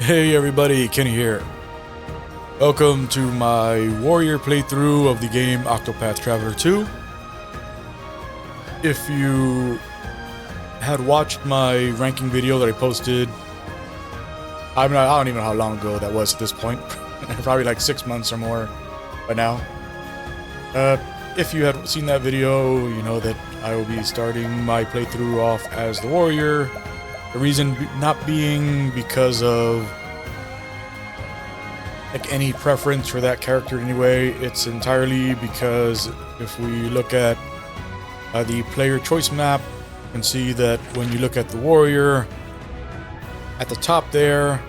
Hey everybody, Kenny here. Welcome to my warrior playthrough of the game Octopath Traveler 2. If you had watched my ranking video that I posted, I don't even know how long ago that was at this point. Probably like 6 months or more by now. If you had seen that video, you know that I will be starting my playthrough off as the warrior. The reason not being because of like any preference for that character anyway. It's entirely because if we look at the player choice map, you can see that when you look at the warrior, at the top there,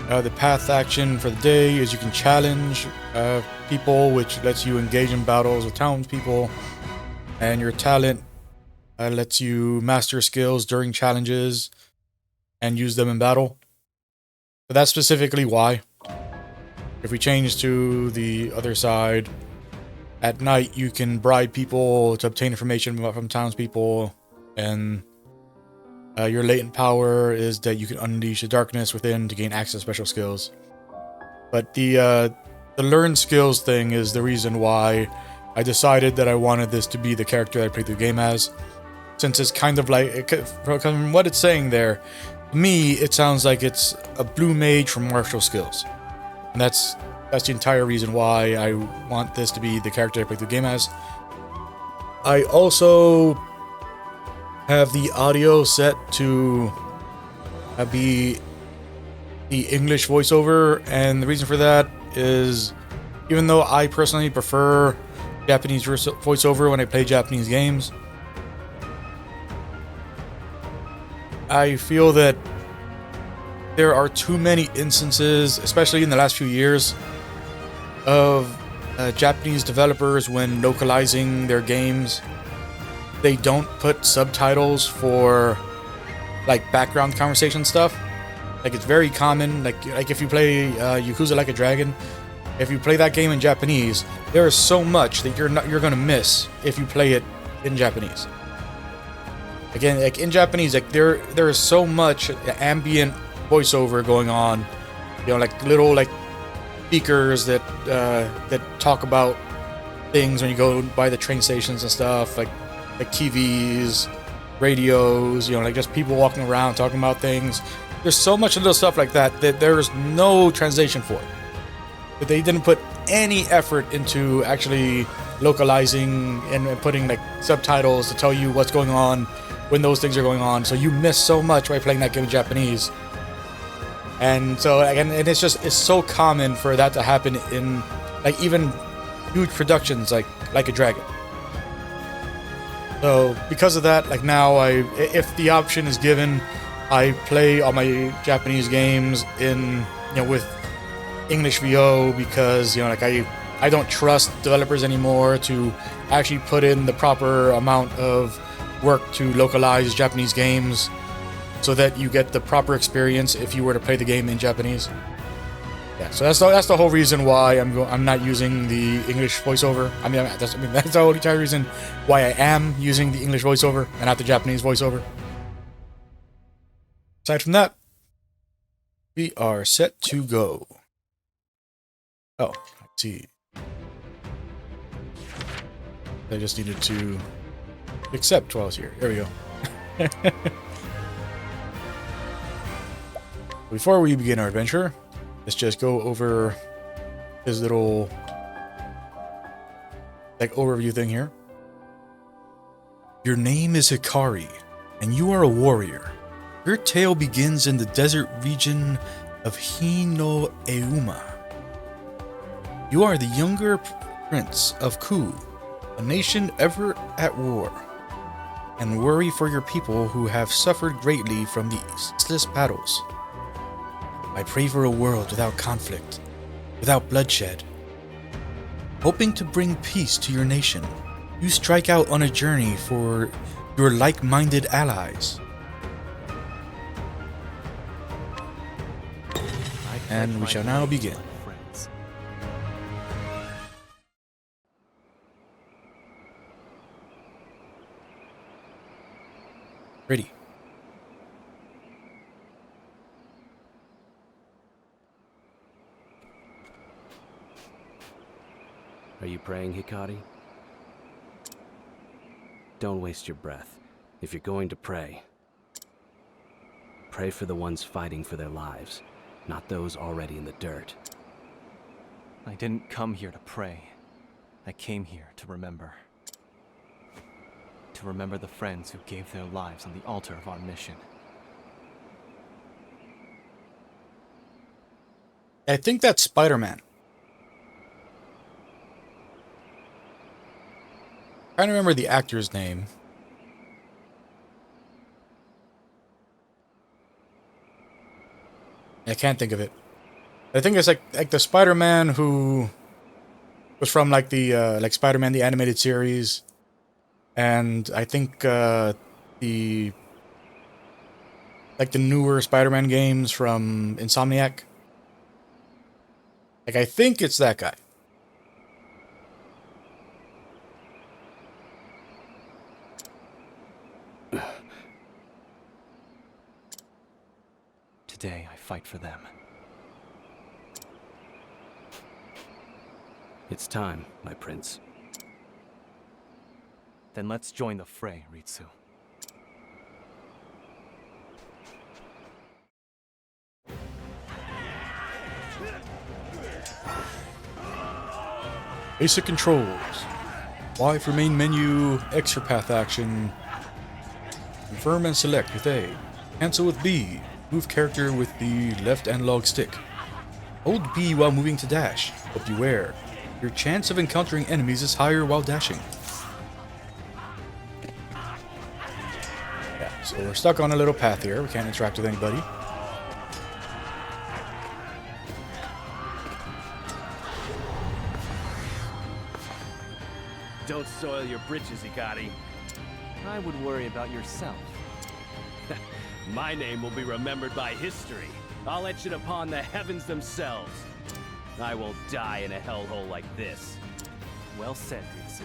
the path action for the day is you can challenge people, which lets you engage in battles with townspeople, and your talent lets you master skills during challenges and use them in battle. So that's specifically why. If we change to the other side, at night you can bribe people to obtain information from townspeople, and your latent power is that you can unleash the darkness within to gain access to special skills. But the learn skills thing is the reason why I decided that I wanted this to be the character that I played the game as, since it's kind of like, from what it's saying there, to me it sounds like it's a blue mage from martial skills. And that's the entire reason why I want this to be the character I play the game as. I also have the audio set to be the English voiceover, and the reason for that is, even though I personally prefer Japanese voiceover when I play Japanese games, I feel that there are too many instances, especially in the last few years, of Japanese developers when localizing their games. They don't put subtitles for like background conversation stuff. Like, it's very common. Like if you play Yakuza Like a Dragon, if you play that game in Japanese, there is so much that you're gonna miss if you play it in Japanese. Again, like in Japanese, like there is so much ambient voiceover going on, you know, like little like speakers that talk about things when you go by the train stations and stuff, like TVs, radios, you know, like just people walking around talking about things. There's so much little stuff like that there's no translation for it. But they didn't put any effort into actually localizing and putting like subtitles to tell you what's going on when those things are going on, so you miss so much by playing that game in Japanese. And so again, and it's so common for that to happen in like even huge productions like a Dragon. So because of that, like now if the option is given, I play all my Japanese games in, you know, with English VO, because, you know, like I don't trust developers anymore to actually put in the proper amount of work to localize Japanese games so that you get the proper experience if you were to play the game in Japanese. Yeah, so that's the whole reason why I'm not using the English voiceover. That's the only entire reason why I am using the English voiceover and not the Japanese voiceover. Aside from that, we are set to go. Oh, let's see. I just needed to accept while I was here. There we go. Before we begin our adventure, let's just go over his little like overview thing here. Your name is Hikari, and you are a warrior. Your tale begins in the desert region of Hinoeuma. You are the younger prince of Ku, a nation ever at war, and worry for your people who have suffered greatly from the ceaseless battles. I pray for a world without conflict, without bloodshed. Hoping to bring peace to your nation, you strike out on a journey for your like-minded allies. And we shall now begin. Ready. Are you praying, Hikari? Don't waste your breath. If you're going to pray, pray for the ones fighting for their lives, not those already in the dirt. I didn't come here to pray. I came here to remember. To remember the friends who gave their lives on the altar of our mission. I think that's Spider-Man. Trying to remember the actor's name. I can't think of it. I think it's like the Spider-Man who was from like the like Spider-Man the animated series, and I think the like the newer Spider-Man games from Insomniac. Like I think it's that guy. Today I fight for them. It's time, my prince. Then let's join the fray, Ritsu. Basic controls. Y for main menu, X for path action. Confirm and select with A. Cancel with B. Move character with the left analog stick. Hold B while moving to dash, but beware. Your chance of encountering enemies is higher while dashing. Yeah, so we're stuck on a little path here. We can't interact with anybody. Don't soil your britches, Hikari. I would worry about yourself. My name will be remembered by history. I'll etch it upon the heavens themselves. I will die in a hellhole like this. Well said, Ritsu.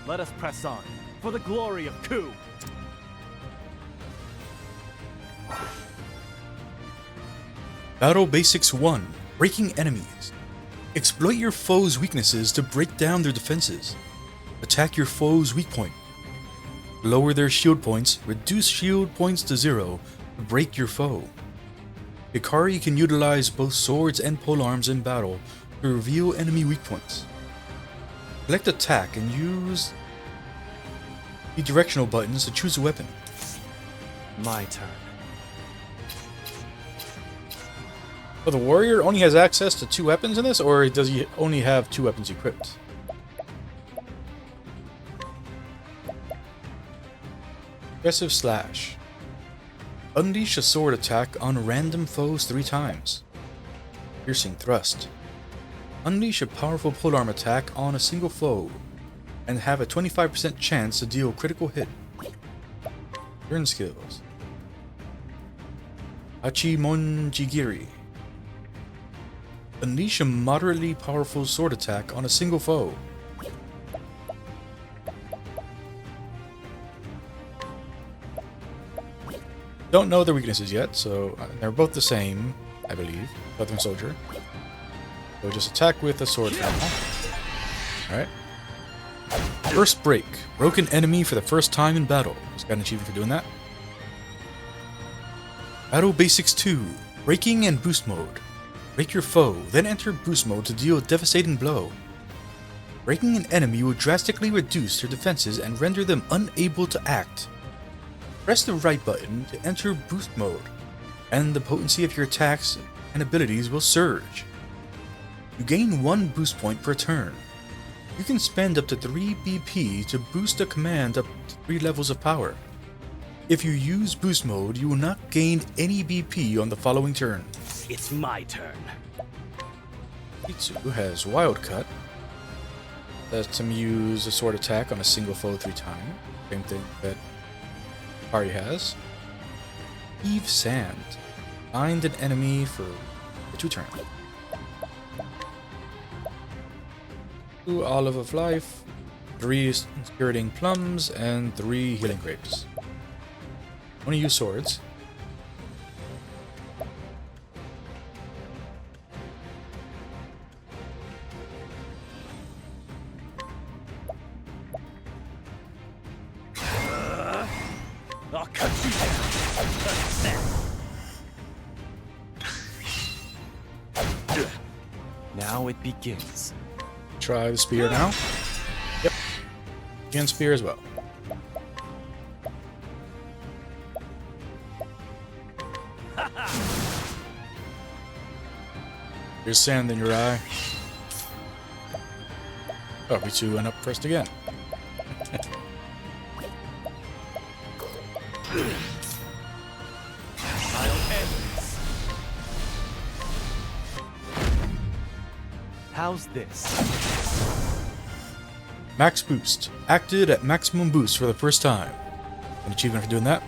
Let us press on, for the glory of Ku! Battle Basics 1. Breaking enemies. Exploit your foe's weaknesses to break down their defenses. Attack your foe's weak point. Lower their shield points, reduce shield points to 0 to break your foe. Hikari can utilize both swords and polearms in battle to reveal enemy weak points. Select attack and use the directional buttons to choose a weapon. My turn. Oh, the warrior only has access to 2 weapons in this, or does he only have 2 weapons equipped? Aggressive Slash. Unleash a sword attack on random foes 3 times. Piercing Thrust. Unleash a powerful polearm attack on a single foe, and have a 25% chance to deal critical hit. Turn skills. Hachimonjigiri. Unleash a moderately powerful sword attack on a single foe. Don't know their weaknesses yet, so they're both the same, I believe. Southern Soldier. So just attack with a sword for now. Alright. First Break. Broke an enemy for the first time in battle. Just got an achievement for doing that. Battle Basics 2. Breaking and Boost Mode. Break your foe, then enter Boost Mode to deal a devastating blow. Breaking an enemy will drastically reduce their defenses and render them unable to act. Press the right button to enter Boost Mode, and the potency of your attacks and abilities will surge. You gain 1 boost point per turn. You can spend up to 3 BP to boost a command up to 3 levels of power. If you use Boost Mode, you will not gain any BP on the following turn. It's my turn. Ritsu has Wild Cut. Lets him use a sword attack on a single foe 3 times. Same thing that Hikari has. Heave Sand. Bind an enemy for 2 turns. 2 Olive of Life, 3 Inspiriting Plums, and 3 Healing Grapes. Only use swords. cut you down. Now it begins. Try the spear now. Yep. Again, spear as well. There's sand in your eye. Oh, we two went up first again. How's this? Max boost. Acted at maximum boost for the first time. An achievement for doing that.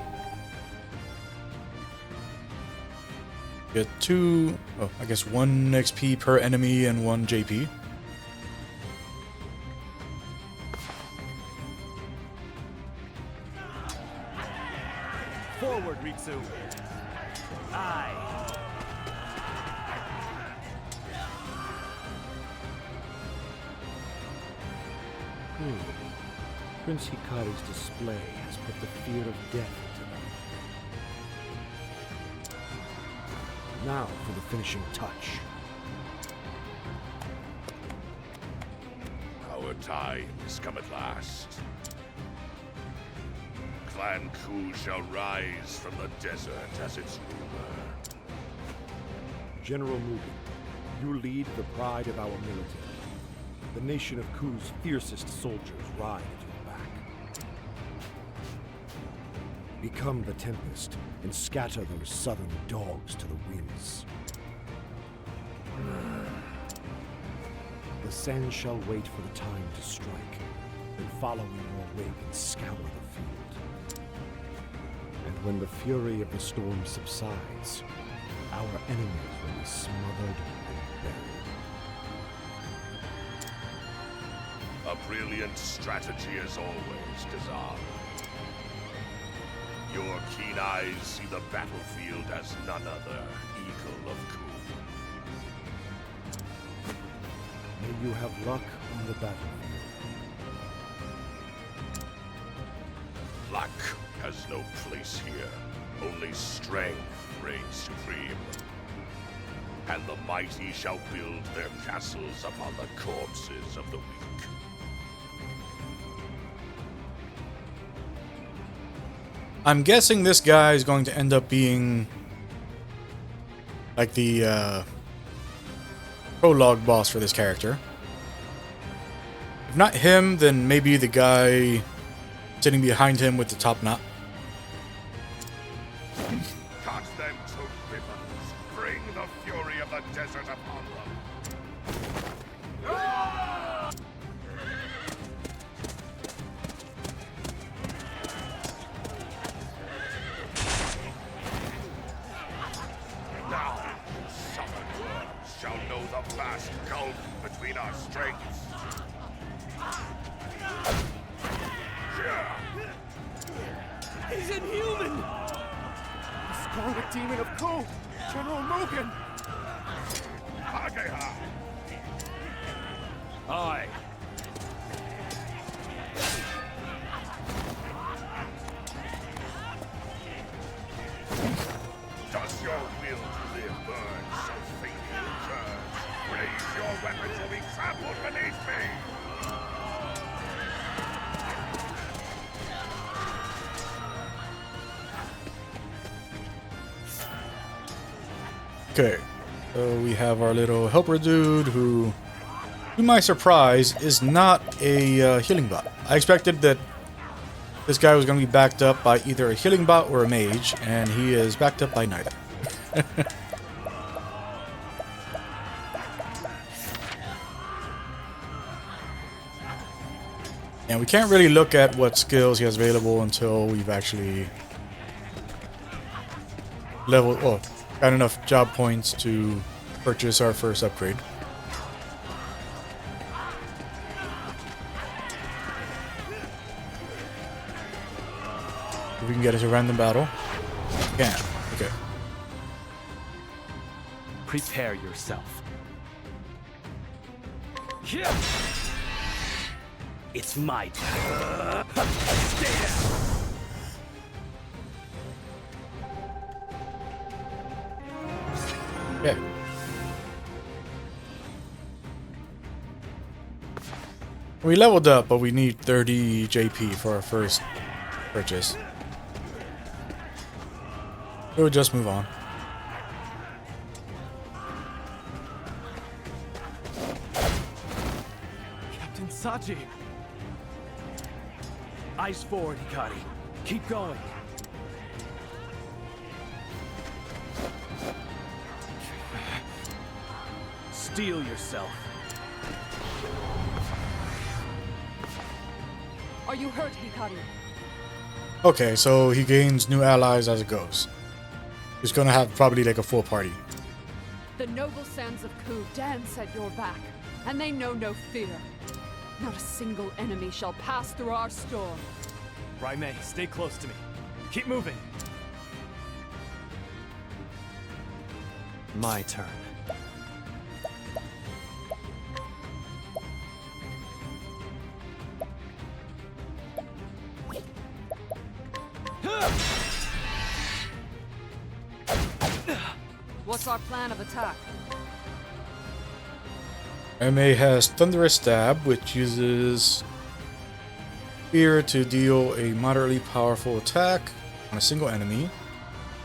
Get 2, oh, I guess 1 XP per enemy and 1 JP. Forward, Ritsu. Aye. Prince Hikari's display has put the fear of death into them. Now for the finishing touch. Our time has come at last. Clan Ku shall rise from the desert as its ruler. General Mugen, you lead the pride of our military. The nation of Ku's fiercest soldiers ride at your back. Become the Tempest and scatter those southern dogs to the winds. The Sen shall wait for the time to strike, then follow in your wake and scour the field. And when the fury of the storm subsides, our enemies will be smothered and buried. A brilliant strategy as always, Kazan. Your keen eyes see the battlefield as none other, Eagle of Ku. May you have luck on the battlefield. Luck has no place here. Only strength reigns supreme. And the mighty shall build their castles upon the corpses of the weak. I'm guessing this guy is going to end up being like the prologue boss for this character. If not him, then maybe the guy sitting behind him with the top knot. Cut them to ribbons. Bring the fury of the desert upon them. Now, summoned worms shall know the vast gulf between our strengths. He's inhuman! The Scarlet Demon of Ku! General Mugen! Ageha! Aye. Does your will to live burn so faintly return? Raise your weapons or be trampled beneath me! Okay, so we have our little helper dude who, to my surprise, is not a healing bot. I expected that this guy was going to be backed up by either a healing bot or a mage, and he is backed up by neither. And we can't really look at what skills he has available until we've actually got enough job points to purchase our first upgrade. If we can get it a random battle. Yeah, okay. Prepare yourself. Yeah. It's my turn. Stay down. Yeah. We leveled up, but we need 30 JP for our first purchase. We'll just move on. Captain Saji! Eyes forward, Hikari. Keep going. Steel yourself. Are you hurt, Hikari? Okay, so he gains new allies as it goes. He's gonna have probably like a full party. The noble sands of Ku dance at your back, and they know no fear. Not a single enemy shall pass through our storm. Raimei, stay close to me. Keep moving. My turn. What's our plan of attack? MA has Thunderous Stab, which uses Fear to deal a moderately powerful attack on a single enemy,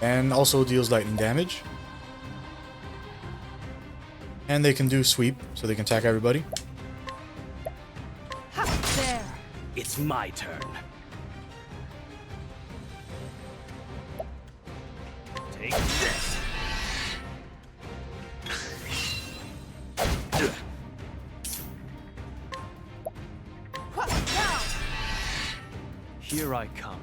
and also deals lightning damage. And they can do Sweep, so they can attack everybody. Ha! There! It's my turn. Take this! Now! Here I come.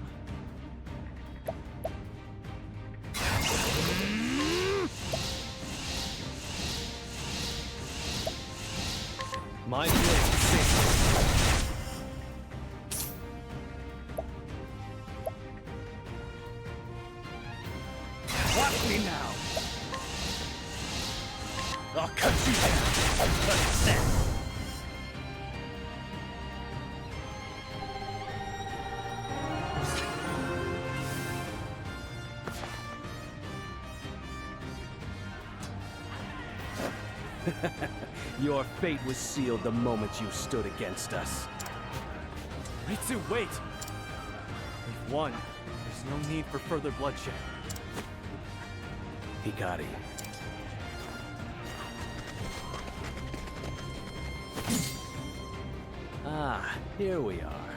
My blade sings. Watch me now! I'll cut you down! What's that? Your fate was sealed the moment you stood against us. Ritsu, wait! We've won. There's no need for further bloodshed. Hikari. Ah, here we are.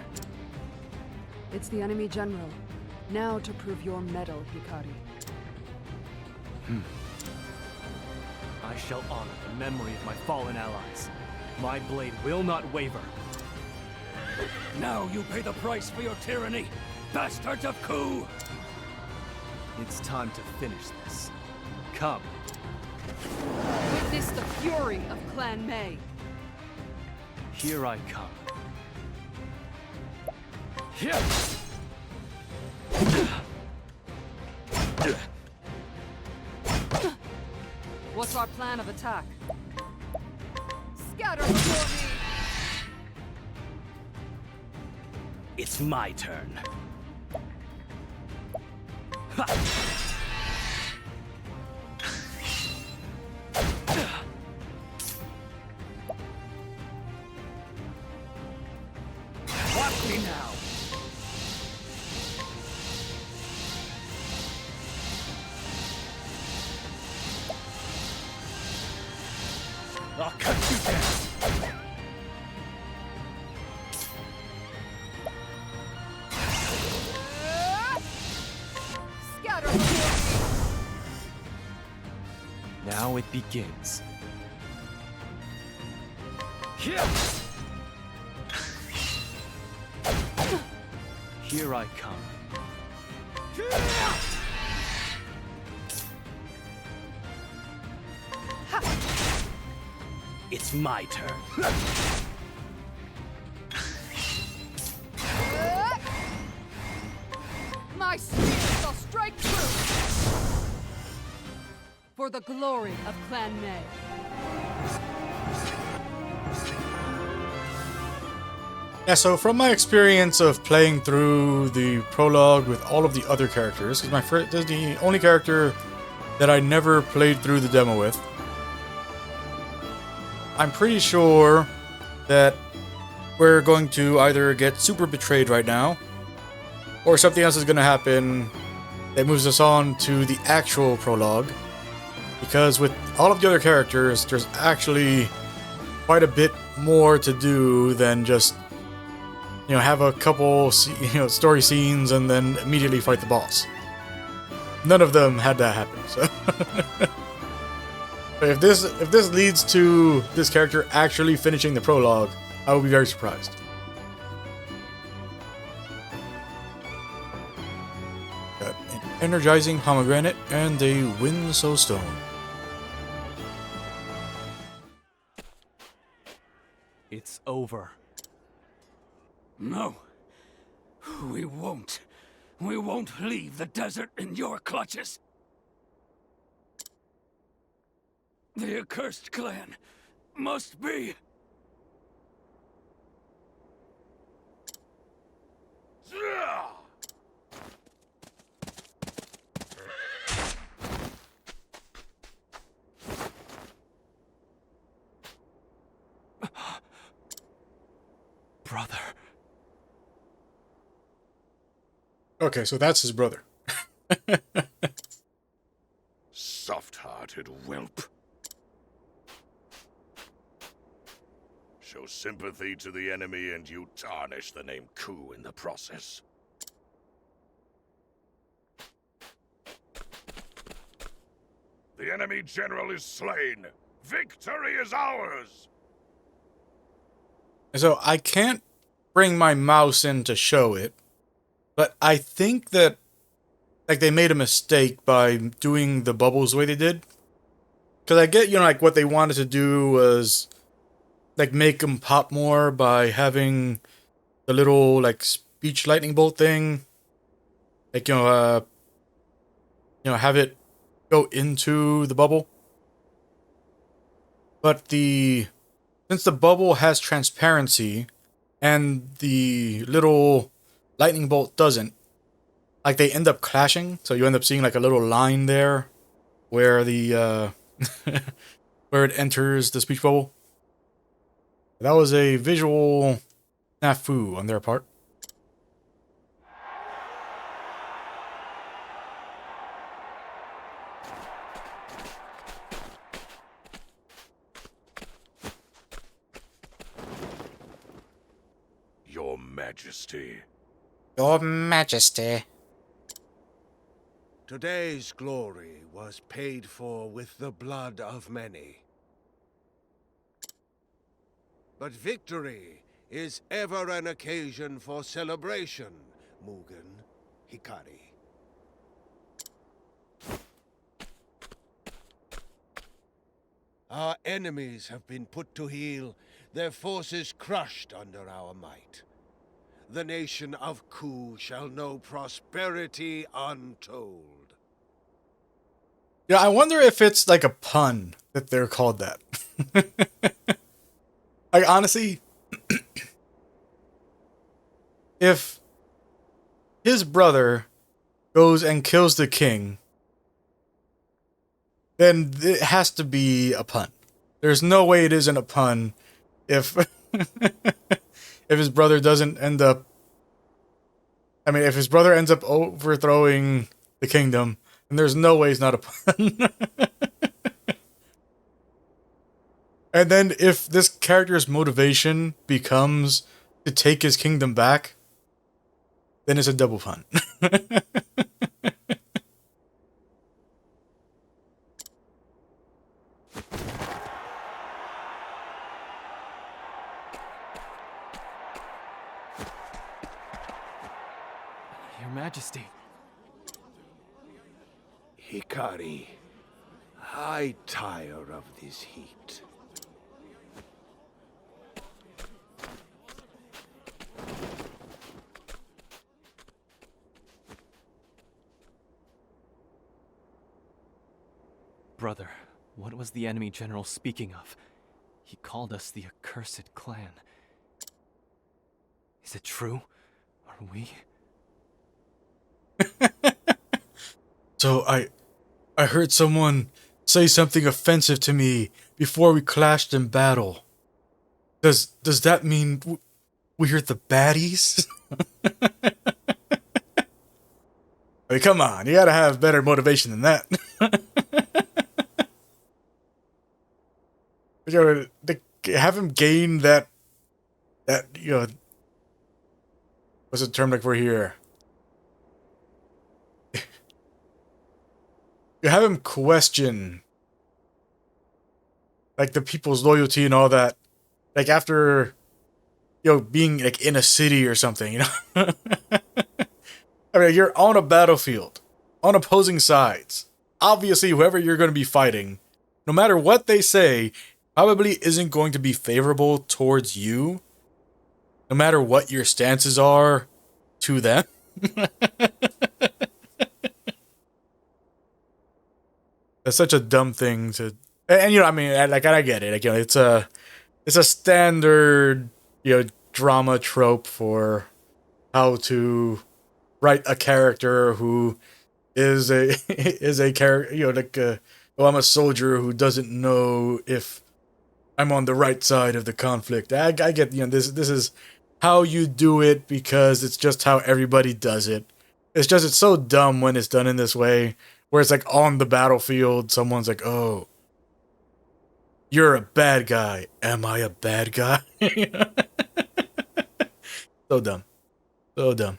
It's the enemy general. Now to prove your mettle, Hikari. I shall honor the memory of my fallen allies. My blade will not waver. Now you pay the price for your tyranny, bastards of Ku! It's time to finish this. Come. Witness the fury of Clan Mei. Here I come. Here! What's our plan of attack? Scatter before me! It's my turn. Ha! Watch me now! I'll cut you down! Scatter before me! Now it begins. Here! Here I come. It's my turn. My spear shall strike true! For the glory of Clan Mei. Yeah, so from my experience of playing through the prologue with all of the other characters, because this is the only character that I never played through the demo with. I'm pretty sure that we're going to either get super betrayed right now, or something else is going to happen that moves us on to the actual prologue. Because with all of the other characters, there's actually quite a bit more to do than just, have a couple, story scenes and then immediately fight the boss. None of them had that happen, so... But if this leads to this character actually finishing the prologue, I will be very surprised. Got an energizing pomegranate and a Winsow stone. It's over. No. We won't. We won't leave the desert in your clutches. The accursed clan must be... Brother. Okay, so that's his brother. Soft-hearted whelp. Show sympathy to the enemy and you tarnish the name Ku in the process. The enemy general is slain. Victory is ours! So I can't bring my mouse in to show it, but I think that they made a mistake by doing the bubbles the way they did. Because I get, what they wanted to do was make them pop more by having the little speech lightning bolt thing. Have it go into the bubble. But since the bubble has transparency and the little lightning bolt doesn't, they end up clashing, so you end up seeing a little line there where the where it enters the speech bubble. That was a visual snafu on their part. Your Majesty. Your Majesty. Today's glory was paid for with the blood of many. But victory is ever an occasion for celebration, Mugen, Hikari. Our enemies have been put to heel, their forces crushed under our might. The nation of Ku shall know prosperity untold. Yeah, I wonder if it's a pun that they're called that. Honestly, if his brother goes and kills the king, then it has to be a pun. There's no way it isn't a pun if if his brother doesn't end up... if his brother ends up overthrowing the kingdom, then there's no way it's not a pun. And then if this character's motivation becomes to take his kingdom back, then it's a double pun. Your Majesty. Hikari, I tire of this heat. Brother, what was the enemy general speaking of? He called us the accursed clan. Is it true? Are we? So I heard someone say something offensive to me before we clashed in battle. Does that mean we're the baddies? I mean, come on, you gotta have better motivation than that. You know, have him gain that what's the term like for here? You have him question like the people's loyalty and all that. Like after being like in a city or something, I mean, you're on a battlefield, on opposing sides. Obviously, whoever you're going to be fighting, no matter what they say, probably isn't going to be favorable towards you, no matter what your stances are to them. That's such a dumb thing to, and I mean, like, I get it. Like, it's a standard, drama trope for how to write a character who is a character, like, I'm a soldier who doesn't know if I'm on the right side of the conflict. I get, this is how you do it because it's just how everybody does it. It's so dumb when it's done in this way, where it's like on the battlefield, someone's like, "Oh, you're a bad guy. Am I a bad guy?" So dumb. So dumb.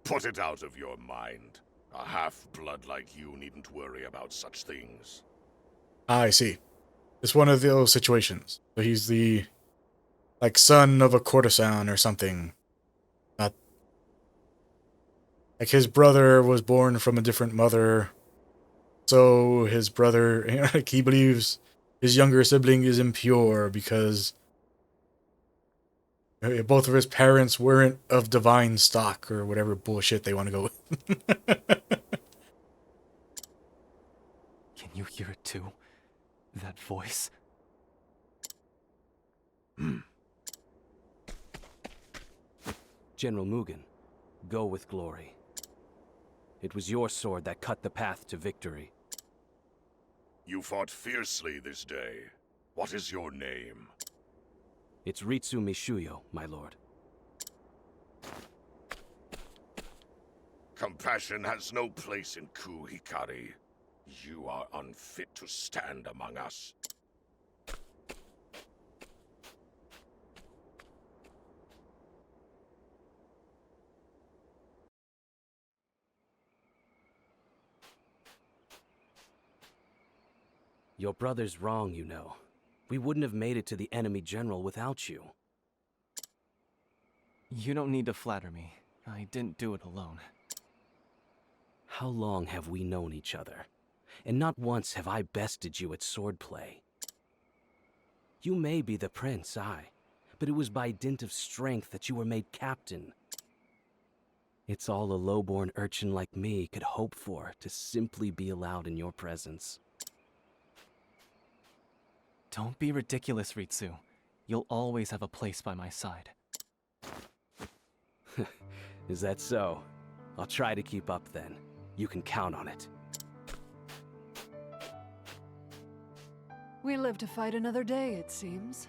Put it out of your mind. A half-blood like you needn't worry about such things. I see. It's one of those situations. So he's the, like, son of a courtesan or something. Not like his brother was born from a different mother. So his brother, like, he believes his younger sibling is impure because both of his parents weren't of divine stock or whatever bullshit they want to go with. Can you hear it too? That voice? General Mugen, go with glory. It was your sword that cut the path to victory. You fought fiercely this day. What is your name? It's Ritsu Mishuyo, my lord. Compassion has no place in Ku Hikari. You are unfit to stand among us. Your brother's wrong, you know. We wouldn't have made it to the enemy general without you. You don't need to flatter me. I didn't do it alone. How long have we known each other? And not once have I bested you at swordplay. You may be the prince, but it was by dint of strength that you were made captain. It's all a lowborn urchin like me could hope for, to simply be allowed in your presence. Don't be ridiculous, Ritsu. You'll always have a place by my side. Is that so? I'll try to keep up then. You can count on it. We live to fight another day, it seems.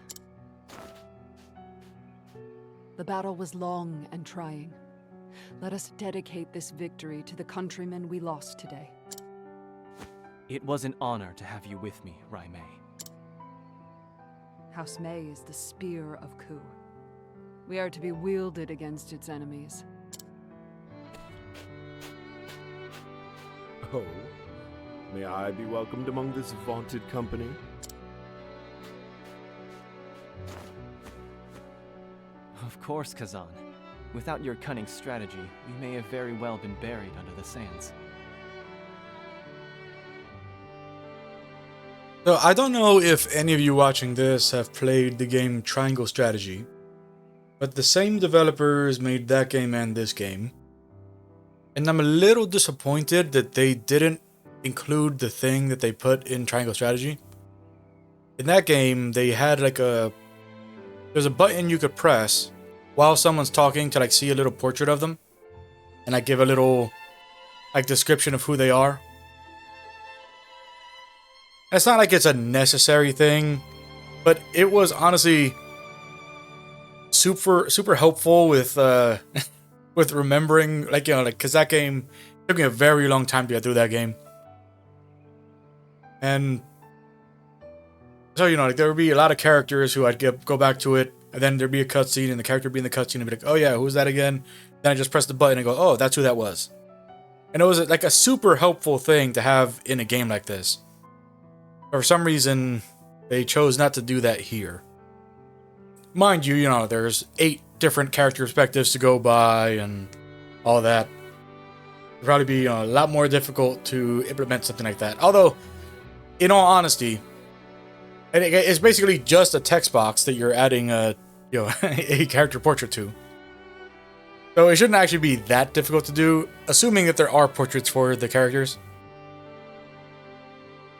The battle was long and trying. Let us dedicate this victory to the countrymen we lost today. It was an honor to have you with me, Rai Mei. House Mei is the spear of Ku. We are to be wielded against its enemies. Oh, may I be welcomed among this vaunted company? Of course, Kazan. Without your cunning strategy, we may have very well been buried under the sands. So I don't know if any of you watching this have played the game Triangle Strategy, but the same developers made that game and this game. And I'm a little disappointed that they didn't include the thing that they put in Triangle Strategy. In that game, they had like there's a button you could press while someone's talking to like see a little portrait of them and like give a little like description of who they are. It's not like it's a necessary thing, but it was honestly super helpful with with remembering, like, you know, like, because that game took me a very long time to get through that game. And so, you know, like, there would be a lot of characters who I'd go back to it, and then there'd be a cutscene, and the character would be in the cutscene, and be like, oh yeah, who's that again? Then I just press the button and go, oh, that's who that was. And it was like a super helpful thing to have in a game like this. But for some reason, they chose not to do that here. Mind you, you know, there's 8 different character perspectives to go by and all that. It'd probably be, you know, a lot more difficult to implement something like that. Although, in all honesty, it's basically just a text box that you're adding a, you know, a character portrait to. So it shouldn't actually be that difficult to do, assuming that there are portraits for the characters.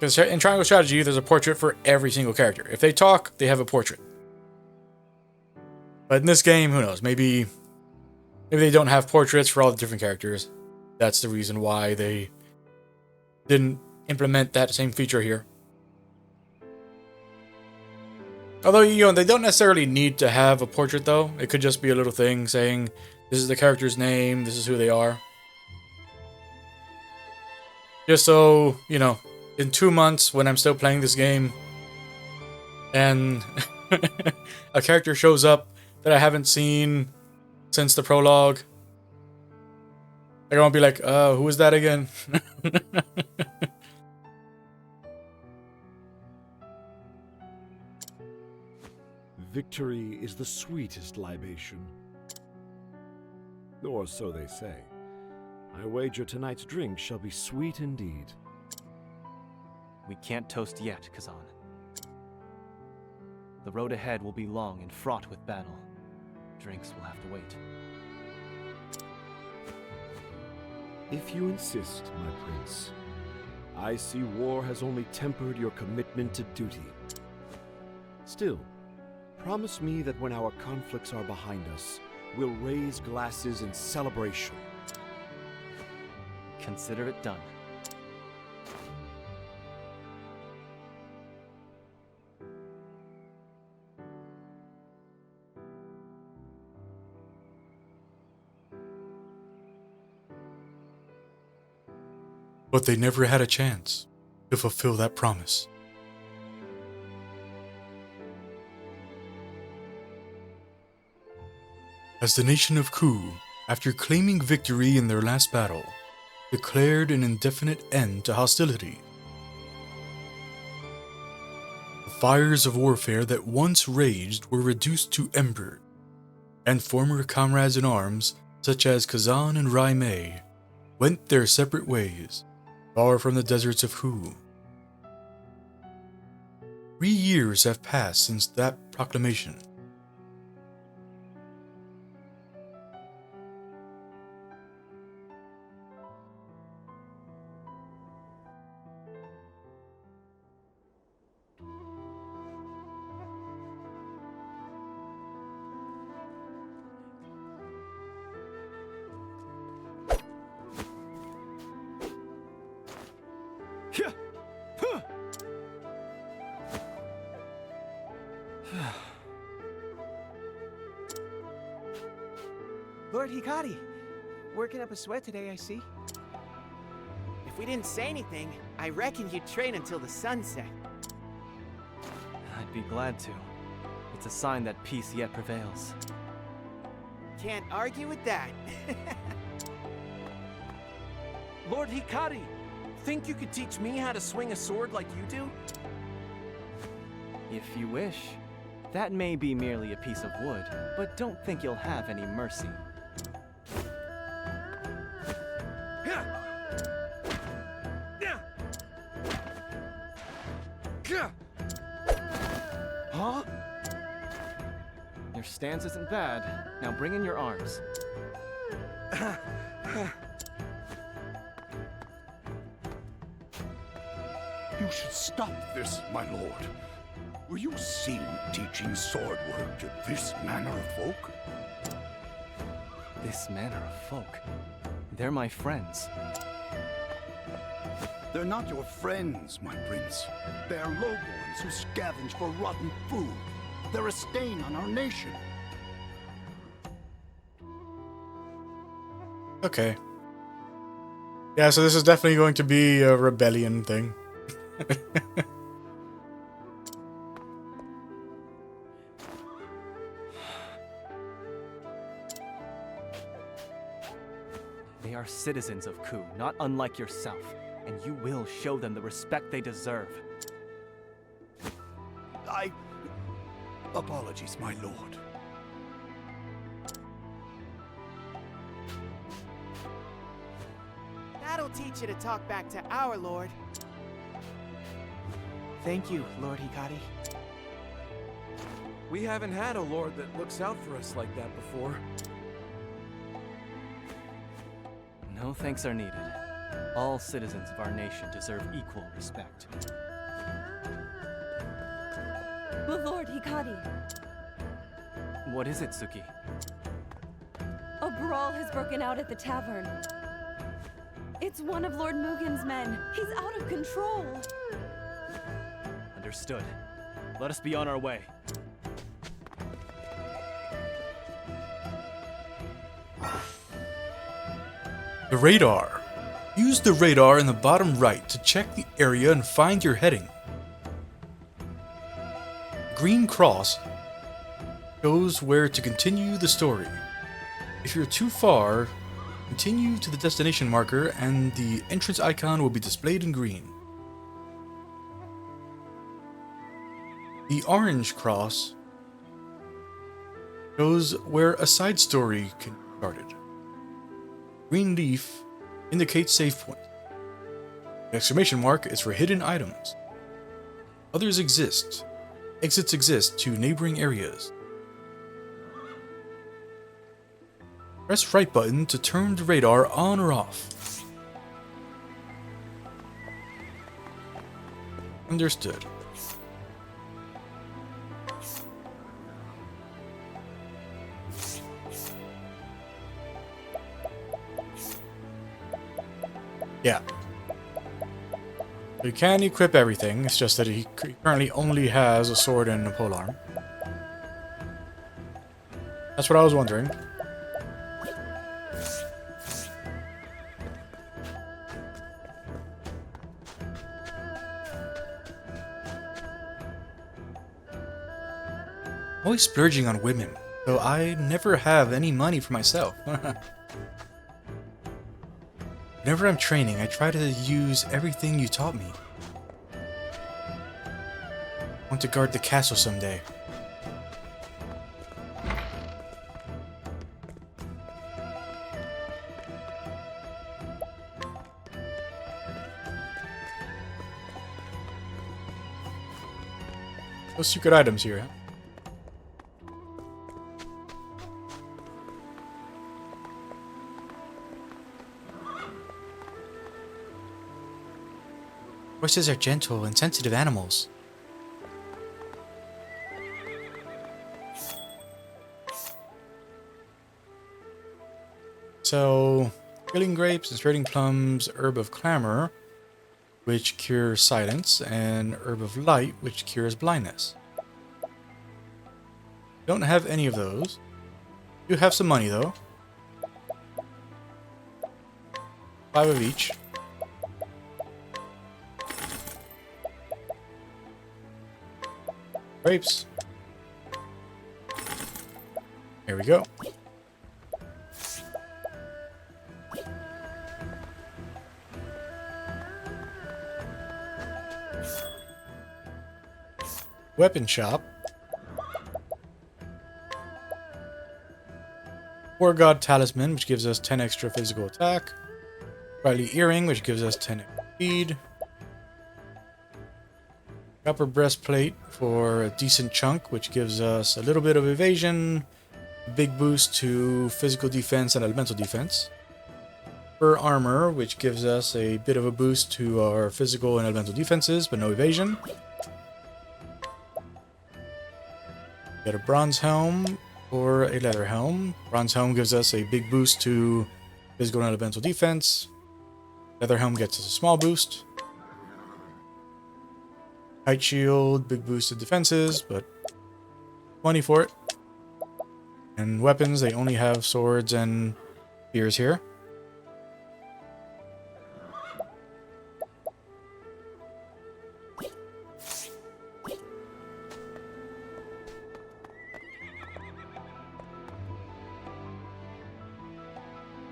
Because in Triangle Strategy, there's a portrait for every single character. If they talk, they have a portrait. But in this game, who knows? Maybe they don't have portraits for all the different characters. That's the reason why they didn't implement that same feature here. Although, you know, they don't necessarily need to have a portrait, though. It could just be a little thing saying, this is the character's name, this is who they are. Just so, you know, in 2 months, when I'm still playing this game, and a character shows up that I haven't seen since the prologue, I won't be like, who is that again? Victory is the sweetest libation. Or so they say. I wager tonight's drink shall be sweet indeed. We can't toast yet, Kazan. The road ahead will be long and fraught with battle. Drinks will have to wait. If you insist, my prince. I see war has only tempered your commitment to duty. Still, promise me that when our conflicts are behind us, we'll raise glasses in celebration. Consider it done. But they never had a chance to fulfill that promise. As the nation of Ku, after claiming victory in their last battle, declared an indefinite end to hostility. The fires of warfare that once raged were reduced to ember, and former comrades in arms, such as Kazan and Rai Mei, went their separate ways, far from the deserts of Ku. 3 years have passed since that proclamation. Lord Hikari, working up a sweat today, I see. If we didn't say anything, I reckon you'd train until the sunset. I'd be glad to. It's a sign that peace yet prevails. Can't argue with that. Lord Hikari, think you could teach me how to swing a sword like you do? If you wish. That may be merely a piece of wood, but don't think you'll have any mercy. Huh? Your stance isn't bad. Now bring in your arms. You should stop this, my lord. Were you seen teaching sword work to this manner of folk? This manner of folk? They're my friends. They're not your friends, my prince. They are lowborns who scavenge for rotten food. They're a stain on our nation. Okay. Yeah, so this is definitely going to be a rebellion thing. They are citizens of Ku, not unlike yourself, and you will show them the respect they deserve. Apologies, my lord. That'll teach you to talk back to our lord. Thank you, Lord Hikari. We haven't had a lord that looks out for us like that before. No thanks are needed. All citizens of our nation deserve equal respect. But Lord Hikari, What is it, Suki? a brawl has broken out at the tavern. It's one of Lord Mugen's men. He's out of control. Understood. Let us be on our way. The radar. Use the radar in the bottom right to check the area and find your heading. Green cross shows where to continue the story. If you're too far, continue to the destination marker and the entrance icon will be displayed in green. The orange cross shows where a side story can be started. Green leaf indicates save point. The exclamation mark is for hidden items. Others exist. Exits exist to neighboring areas. Press right button to turn the radar on or off. Understood. Yeah. You can equip everything, it's just that he currently only has a sword and a polearm. That's what I was wondering. Always splurging on women, though I never have any money for myself. Whenever I'm training, I try to use everything you taught me. I want to guard the castle someday. No secret items here, huh? Horses are gentle and sensitive animals. So, killing grapes and trading plums, herb of clamor, which cures silence, and herb of light, which cures blindness. Don't have any of those. You have some money though. 5 of each. Grapes. Here we go. Weapon shop. War God Talisman, which gives us 10 extra physical attack. Riley Earring, which gives us 10 extra speed. Copper breastplate for a decent chunk, which gives us a little bit of evasion, a big boost to physical defense and elemental defense. Fur armor, which gives us a bit of a boost to our physical and elemental defenses, but no evasion. Get a bronze helm or a leather helm. Bronze helm gives us a big boost to physical and elemental defense. Leather helm gets us a small boost. Kite shield, big boosted defenses, but 20 for it. And weapons, they only have swords and spears here.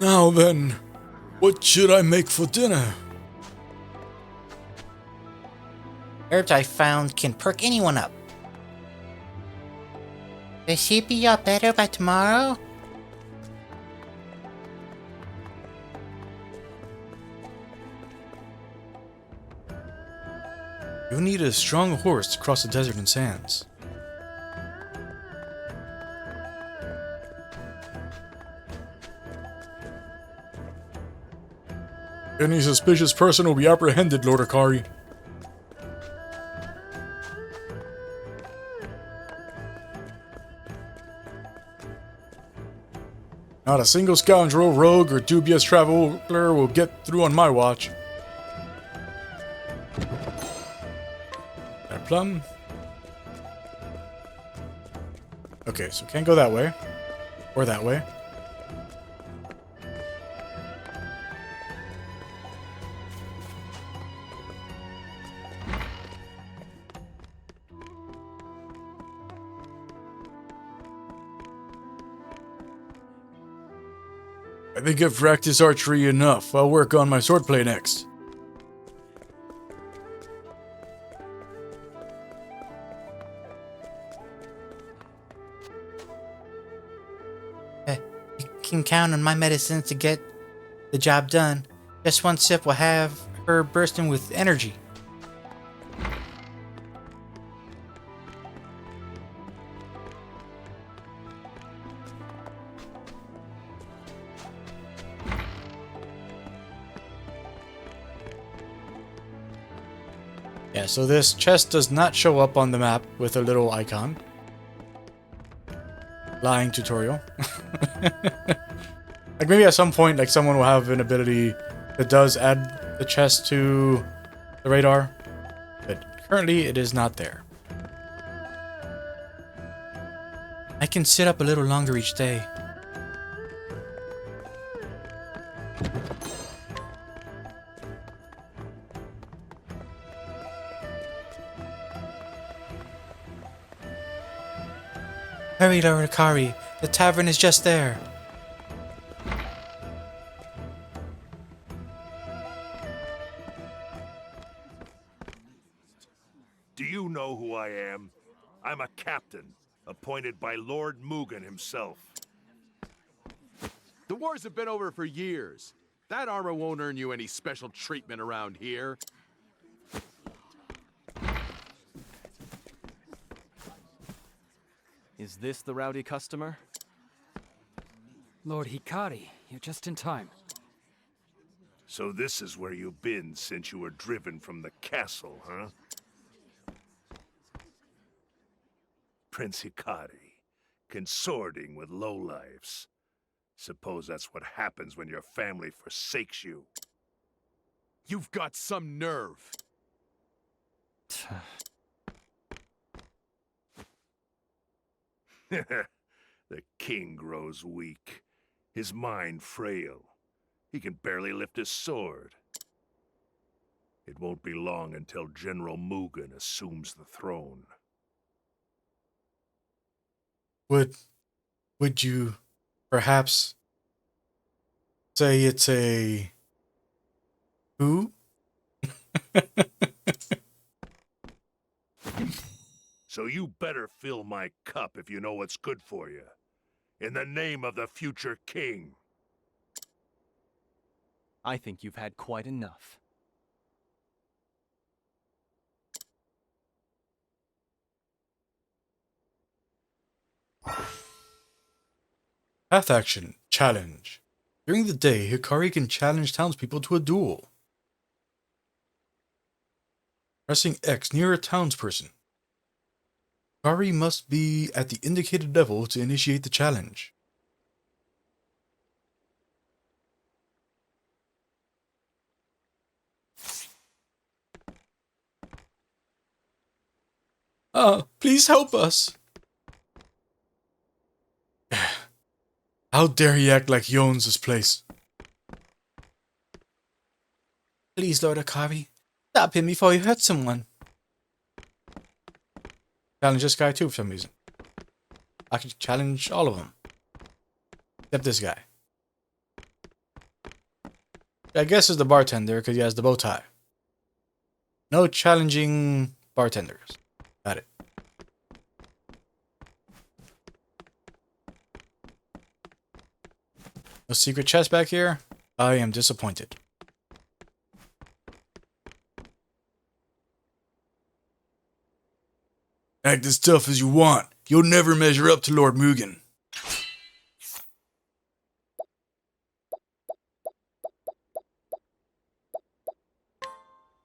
Now then, what should I make for dinner? Herbs I found can perk anyone up. Will she be all better by tomorrow? You'll need a strong horse to cross the desert and sands. Any suspicious person will be apprehended, Lord Akari. Not a single scoundrel, rogue, or dubious traveler will get through on my watch. Got a plum. Okay, so can't go that way. Or that way. I think I've practiced archery enough. I'll work on my swordplay next. You can count on my medicines to get the job done. Just one sip will have her bursting with energy. Yeah, so this chest does not show up on the map with a little icon. Lying tutorial. Like maybe at some point, like someone will have an ability that does add the chest to the radar, but currently it is not there. I can sit up a little longer each day. Hurry, Lord Akari. The tavern is just there. Do you know who I am? I'm a captain, appointed by Lord Mugen himself. The wars have been over for years. That armor won't earn you any special treatment around here. Is this the rowdy customer? Lord Hikari, you're just in time. So this is where you've been since you were driven from the castle, huh? Prince Hikari, consorting with lowlifes. Suppose that's what happens when your family forsakes you. You've got some nerve. The king grows weak, his mind frail. He can barely lift his sword. It won't be long until General Mugen assumes the throne. Would you perhaps say it's a who? So you better fill my cup if you know what's good for you. In the name of the future king. I think you've had quite enough. Path action. Challenge. During the day, Hikari can challenge townspeople to a duel. Pressing X near a townsperson. Hikari must be at the indicated level to initiate the challenge. Please help us. How dare he act like he owns this place? Please, Lord Akari, stop him before he hurts someone. Challenge this guy too for some reason. I can challenge all of them. Except this guy. I guess is the bartender because he has the bow tie. No challenging bartenders. Got it. No secret chest back here? I am disappointed. Act as tough as you want. You'll never measure up to Lord Mugen.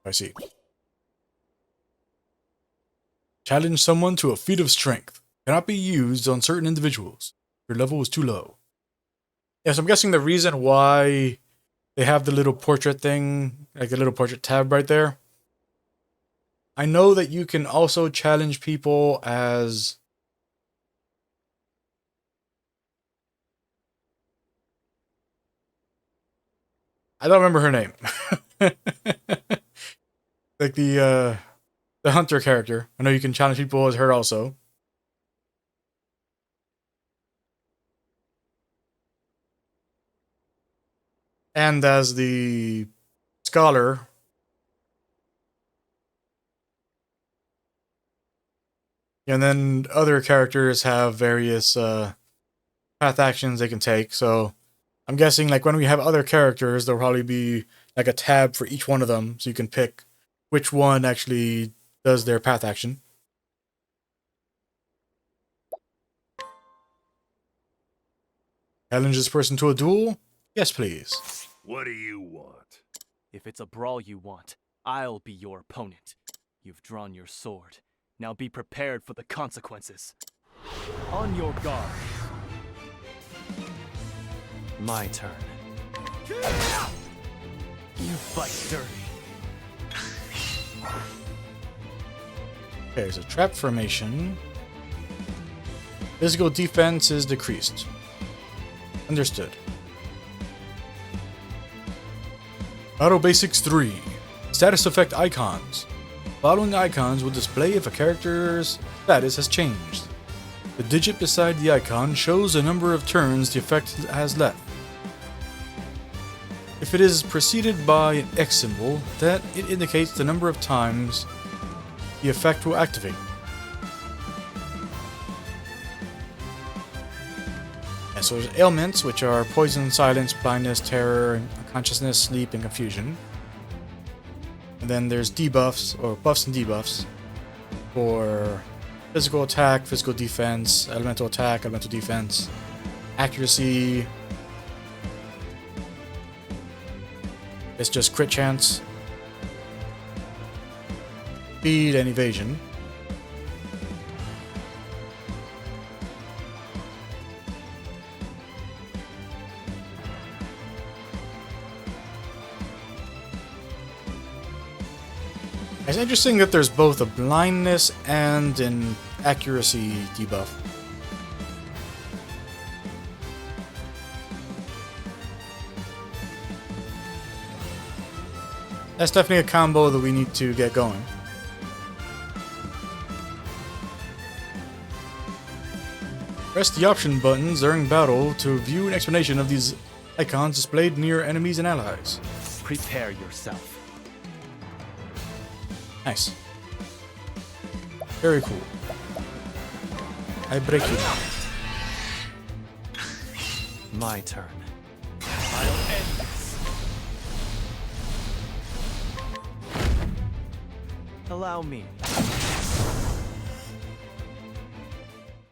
I see. Challenge someone to a feat of strength. Cannot be used on certain individuals. Your level is too low. Yes, I'm guessing the reason why they have the little portrait thing, like the little portrait tab right there. I know that you can also challenge people as... I don't remember her name. Like the hunter character. I know you can challenge people as her also. And as the scholar. And then other characters have various path actions they can take. So I'm guessing like when we have other characters, there'll probably be like a tab for each one of them. So you can pick which one actually does their path action. Challenge this person to a duel? Yes, please. What do you want? If it's a brawl you want, I'll be your opponent. You've drawn your sword. Now be prepared for the consequences. On your guard. My turn. You fight dirty. Okay, so trap formation. Physical defense is decreased. Understood. Auto Basics 3. Status effect icons. Following icons will display if a character's status has changed. The digit beside the icon shows the number of turns the effect has left. If it is preceded by an X symbol, that it indicates the number of times the effect will activate. And so there's ailments, which are poison, silence, blindness, terror, unconsciousness, sleep, and confusion. And then there's debuffs, or buffs and debuffs, for physical attack, physical defense, elemental attack, elemental defense, accuracy. It's just crit chance, speed, and evasion. It's interesting that there's both a blindness and an accuracy debuff. That's definitely a combo that we need to get going. Press the option buttons during battle to view an explanation of these icons displayed near enemies and allies. Prepare yourself. Nice. Very cool. I break you. My turn. I'll end this. Allow me.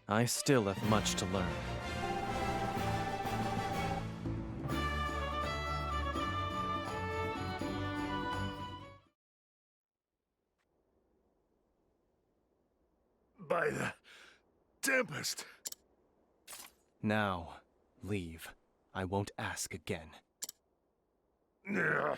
I still have much to learn. By the Tempest. Now, leave. I won't ask again. Ugh.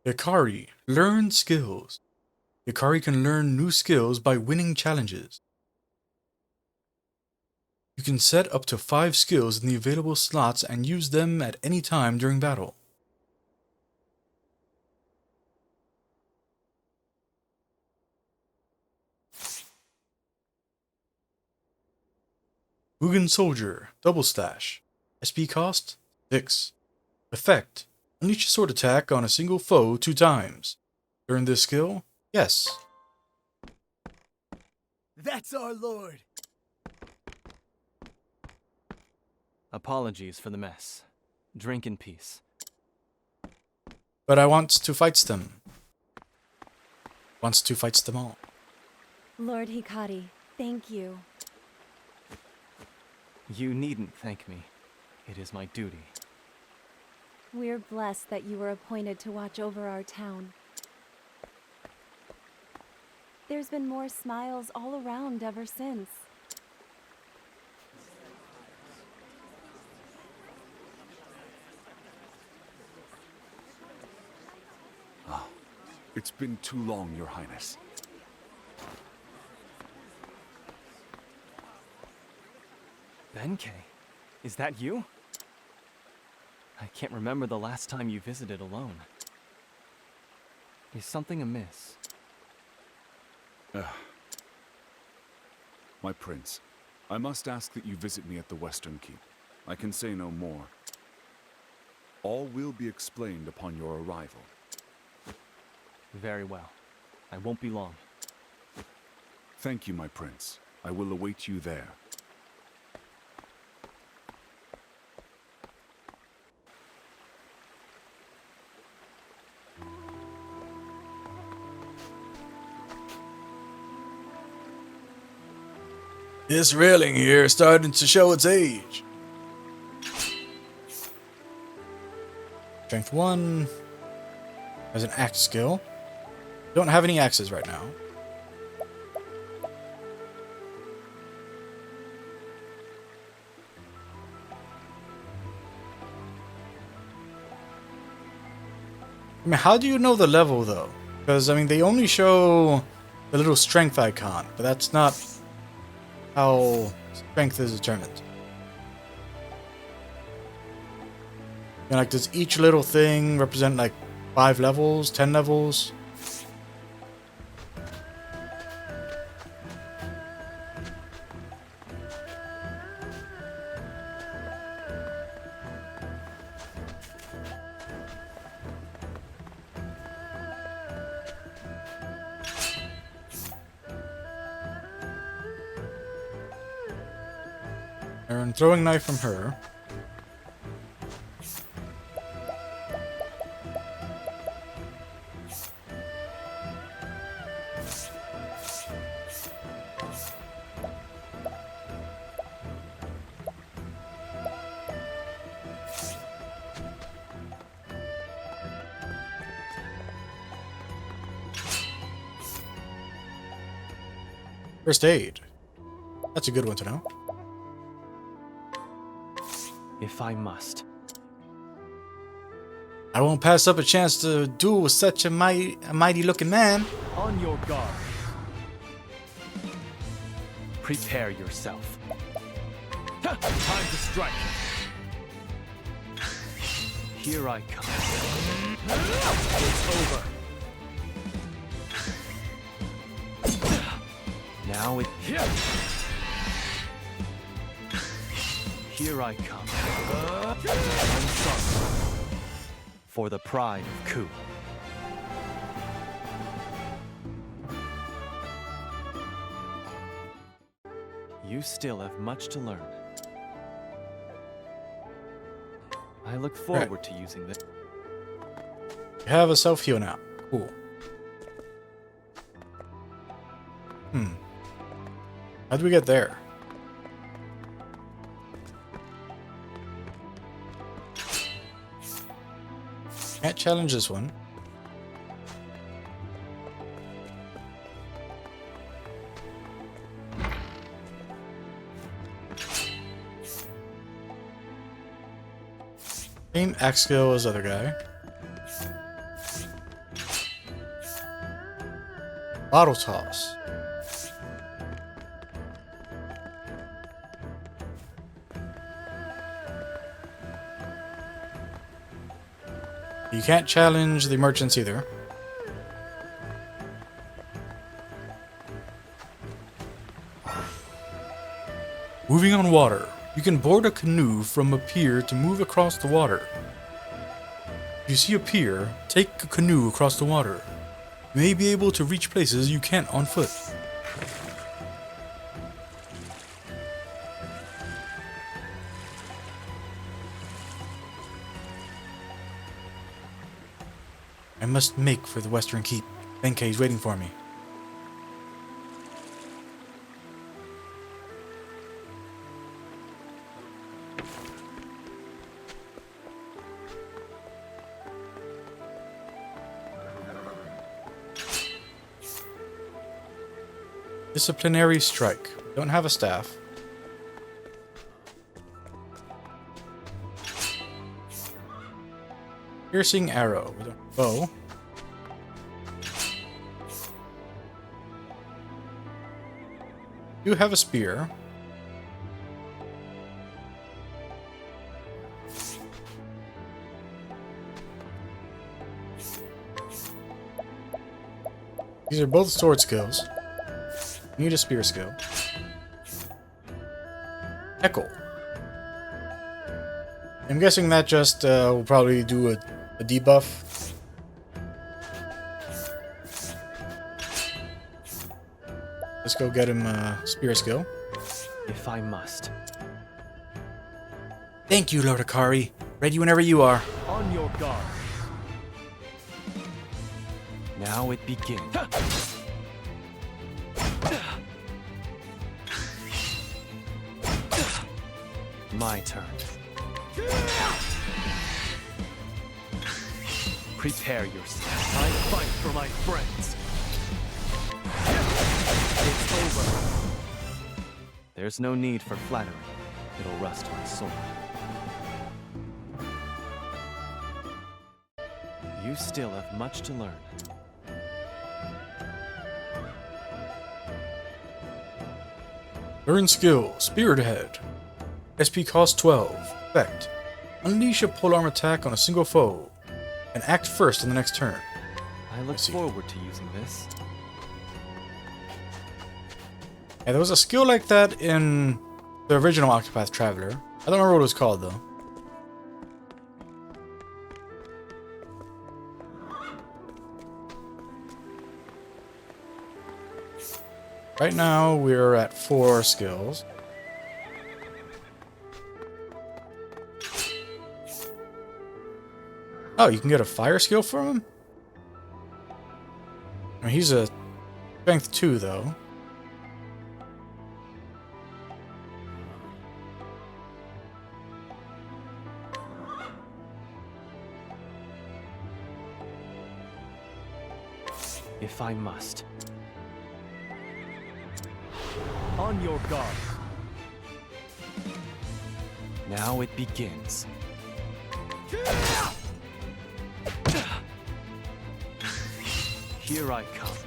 Hikari, learn skills. Hikari can learn new skills by winning challenges. You can set up to 5 skills in the available slots and use them at any time during battle. Mugen Soldier, Double Slash. SP cost, 6. Effect, unleash a sword attack on a single foe 2 times. Learn this skill? Yes. That's our lord. Apologies for the mess. Drink in peace. But I want to fight them. Wants to fight them all. Lord Hikari, thank you. You needn't thank me. It is my duty. We're blessed that you were appointed to watch over our town. There's been more smiles all around ever since. It's been too long, Your Highness. Benkei, is that you? I can't remember the last time you visited alone. Is something amiss? My prince, I must ask that you visit me at the Western Keep. I can say no more. All will be explained upon your arrival. Very well. I won't be long. Thank you, my prince. I will await you there. This railing here is starting to show its age. Strength 1 has an axe skill. Don't have any axes right now. I mean, how do you know the level though? Because I mean, they only show the little strength icon, but that's not how strength is determined. And like, does each little thing represent like 5 levels, 10 levels? Earn throwing knife from her. First aid. That's a good one to know. If I must. I won't pass up a chance to duel with such a mighty looking man. On your guard. Prepare yourself. Time to strike. Here I come. It's over. Now it... Here I come. Unsung. For the pride of Ku. You still have much to learn. I look forward to using this. You have a self-heal now. Cool. How'd we get there? Can't challenge this one. Same axe skill as other guy. Bottle toss. You can't challenge the merchants either. Moving on water. You can board a canoe from a pier to move across the water. If you see a pier, take a canoe across the water. You may be able to reach places you can't on foot. I must make for the Western Keep. Benkei is waiting for me. Disciplinary strike. Don't have a staff. Piercing arrow. We don't have a bow. You have a spear. These are both sword skills. Need a spear skill. Heckle. I'm guessing that just will probably do a debuff. Let's go get him a spear skill. If I must. Thank you, Lord Akari. Ready whenever you are. On your guard. Now it begins. My turn. Prepare yourself. I fight for my friends. It's over. There's no need for flattery. It'll rust my sword. You still have much to learn. Learn skill. Spirit Head. SP cost 12. Effect. Unleash a polearm attack on a single foe. And act first on the next turn. I look forward to using this. Yeah, there was a skill like that in the original Octopath Traveler. I don't remember what it was called though. Right now we're at 4 skills. Oh, you can get a fire skill from him? I mean, he's a strength 2 though. If I must. On your guard. Now it begins. Here I come.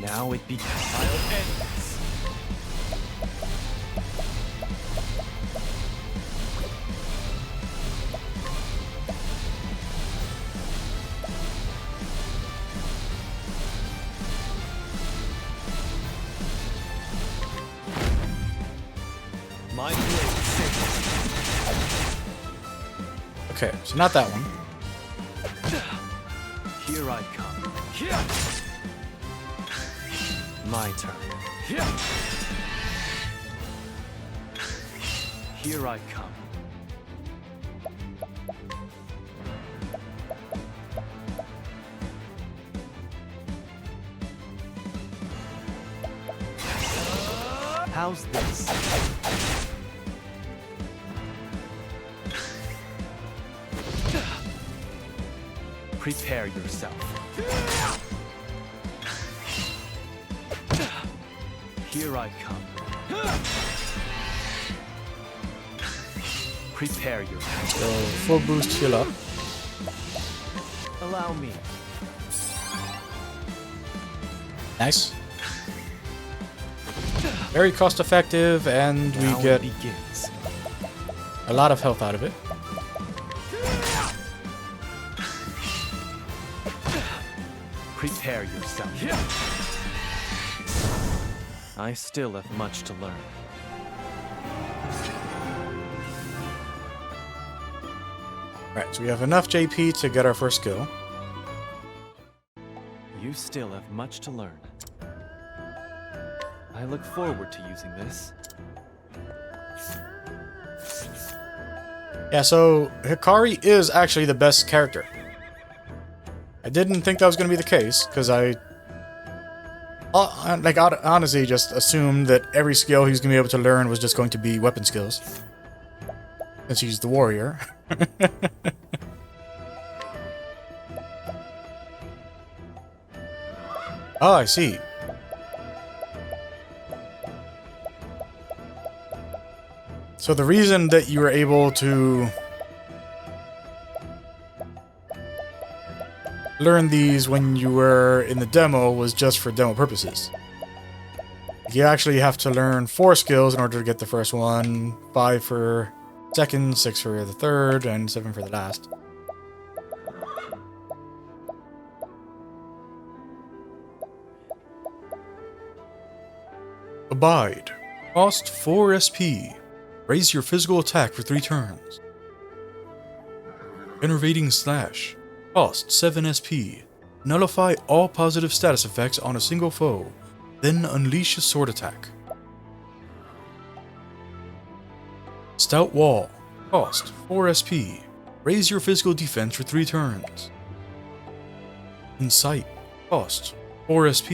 Now it begins. I'll end this. My blade sings. Okay, so not that one. Here I come. My turn. Here I come. How's this? Prepare yourself. Here I come. Prepare yourself. So full boost heal up. Allow me. Nice. Very cost effective, and we Now get it begins. a lot of health out of it. Prepare yourself. I still have much to learn. Alright, so we have enough JP to get our first skill. You still have much to learn. I look forward to using this. Yeah, so Hikari is actually the best character. I didn't think that was going to be the case, because I honestly just assumed that every skill he was going to be able to learn was just going to be weapon skills. Since he's the warrior. Oh, I see. So the reason that you were able to learn these when you were in the demo was just for demo purposes. You actually have to learn 4 skills in order to get the first one, 5 for second, 6 for the third, and 7 for the last. Abide. Cost 4 SP. Raise your physical attack for 3 turns. Enervating Slash. Cost 7 SP. Nullify all positive status effects on a single foe, then unleash a sword attack. Stout Wall. Cost 4 SP. Raise your physical defense for 3 turns. Insight. Cost 4 SP.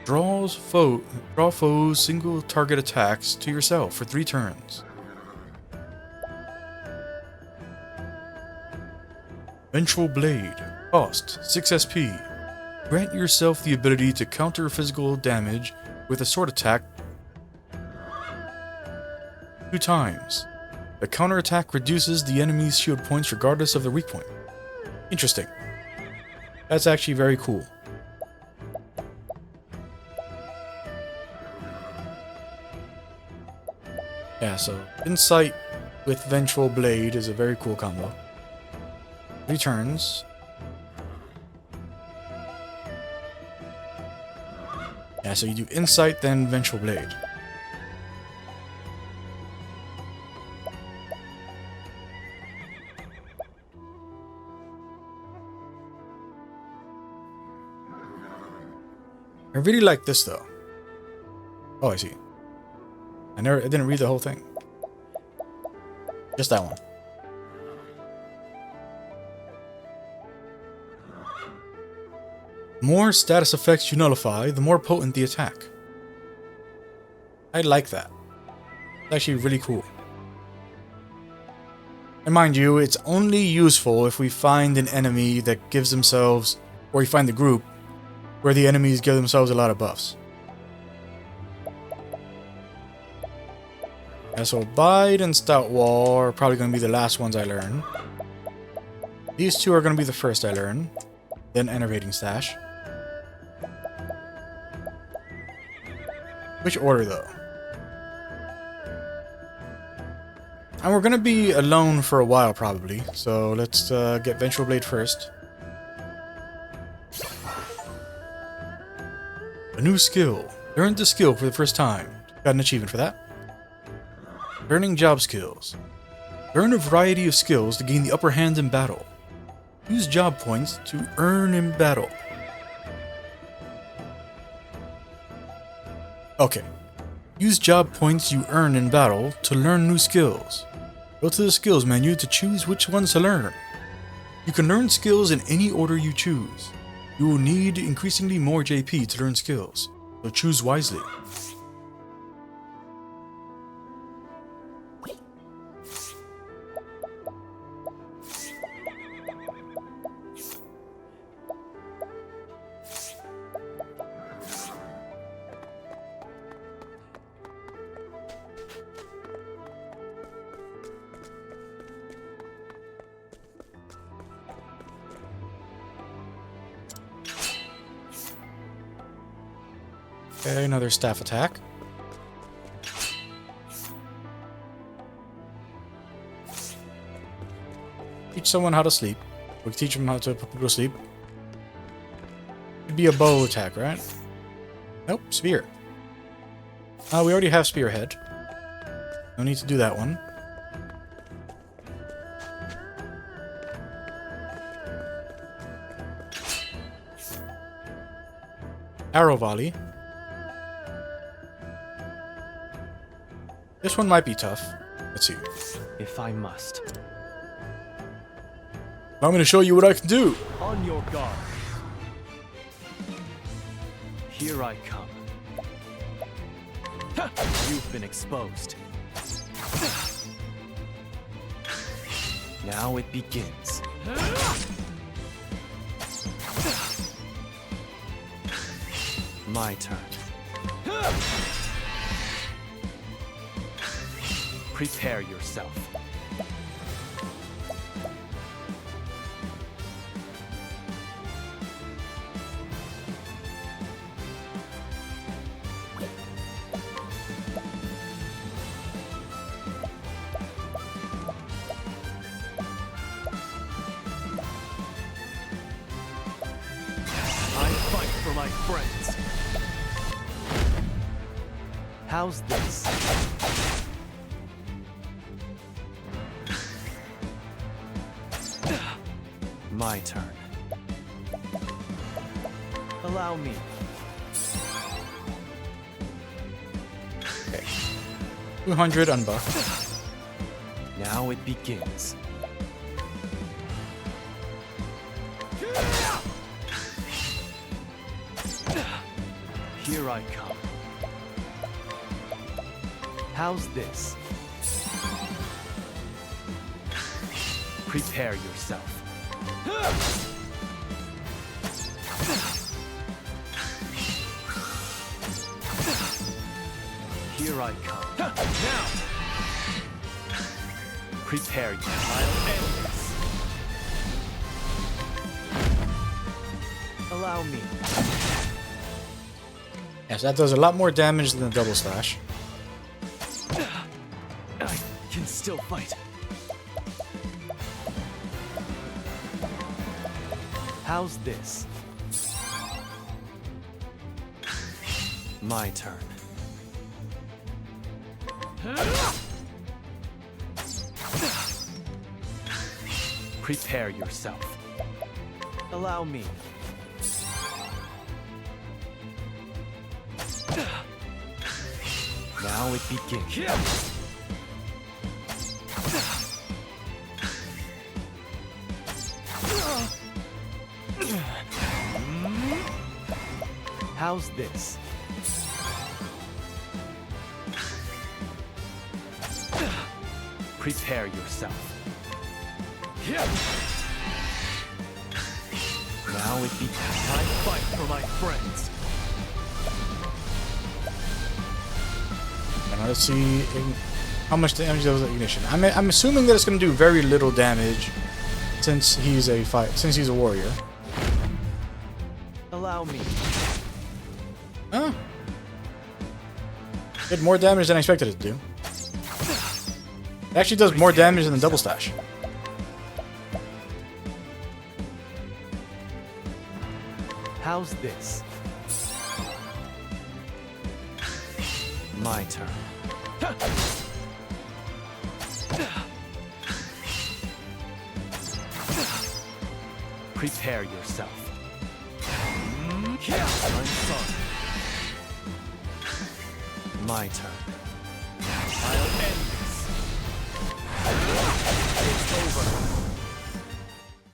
Draw foes' single target attacks to yourself for 3 turns. Vengeful Blade. Cost 6 SP. Grant yourself the ability to counter physical damage with a sword attack 2 times. The counterattack reduces the enemy's shield points regardless of their weak point. Interesting. That's actually very cool. Yeah, so Insight with Vengeful Blade is a very cool combo. 3 turns. Yeah, so you do Insight, then Vengeful Blade. I really like this though. Oh, I see. I didn't read the whole thing. Just that one. More status effects you nullify, the more potent the attack. I like that. It's actually really cool. And mind you, it's only useful if we find an enemy that gives themselves, or we find the group, where the enemies give themselves a lot of buffs. Yeah, so Abide and Stout Wall are probably going to be the last ones I learn. These 2 are going to be the first I learn. Then Enervating Stash. Which order, though? And we're going to be alone for a while, probably. So let's get Vengeful Blade first. A new skill. Learned the skill for the first time. Got an achievement for that. Learning job skills. Learn a variety of skills to gain the upper hand in battle. Use job points to earn in battle. Okay. Use job points you earn in battle to learn new skills. Go to the skills menu to choose which ones to learn. You can learn skills in any order you choose. You will need increasingly more JP to learn skills, so choose wisely. Okay, another staff attack. Teach someone how to sleep. We teach them how to put people to sleep. It'd be a bow attack, right? Nope, spear. We already have spearhead. No need to do that one. Arrow volley. This one might be tough. Let's see. If I must. I'm going to show you what I can do. On your guard. Here I come. You've been exposed. Now it begins. My turn. Prepare yourself. My friends. How's this? My turn. Allow me. Okay. 200 unbuffed. Now it begins. Here I come. How's this? Prepare yourself. Here I come. Now! Prepare yourself. I'll end this. Allow me. Yes, that does a lot more damage than the double slash. I can still fight. How's this? My turn. Prepare yourself. Allow me. Now it begins. How's this? Prepare yourself. Now it begins. I fight for my friends. And let's see how much damage does ignition. I'm assuming that it's going to do very little damage since he's a warrior. Allow me. Huh? Did more damage than I expected it to do. It actually does more damage than the double slash. How's this? My turn. Prepare yourself. I'm sorry. My turn. I'll end this. It's over.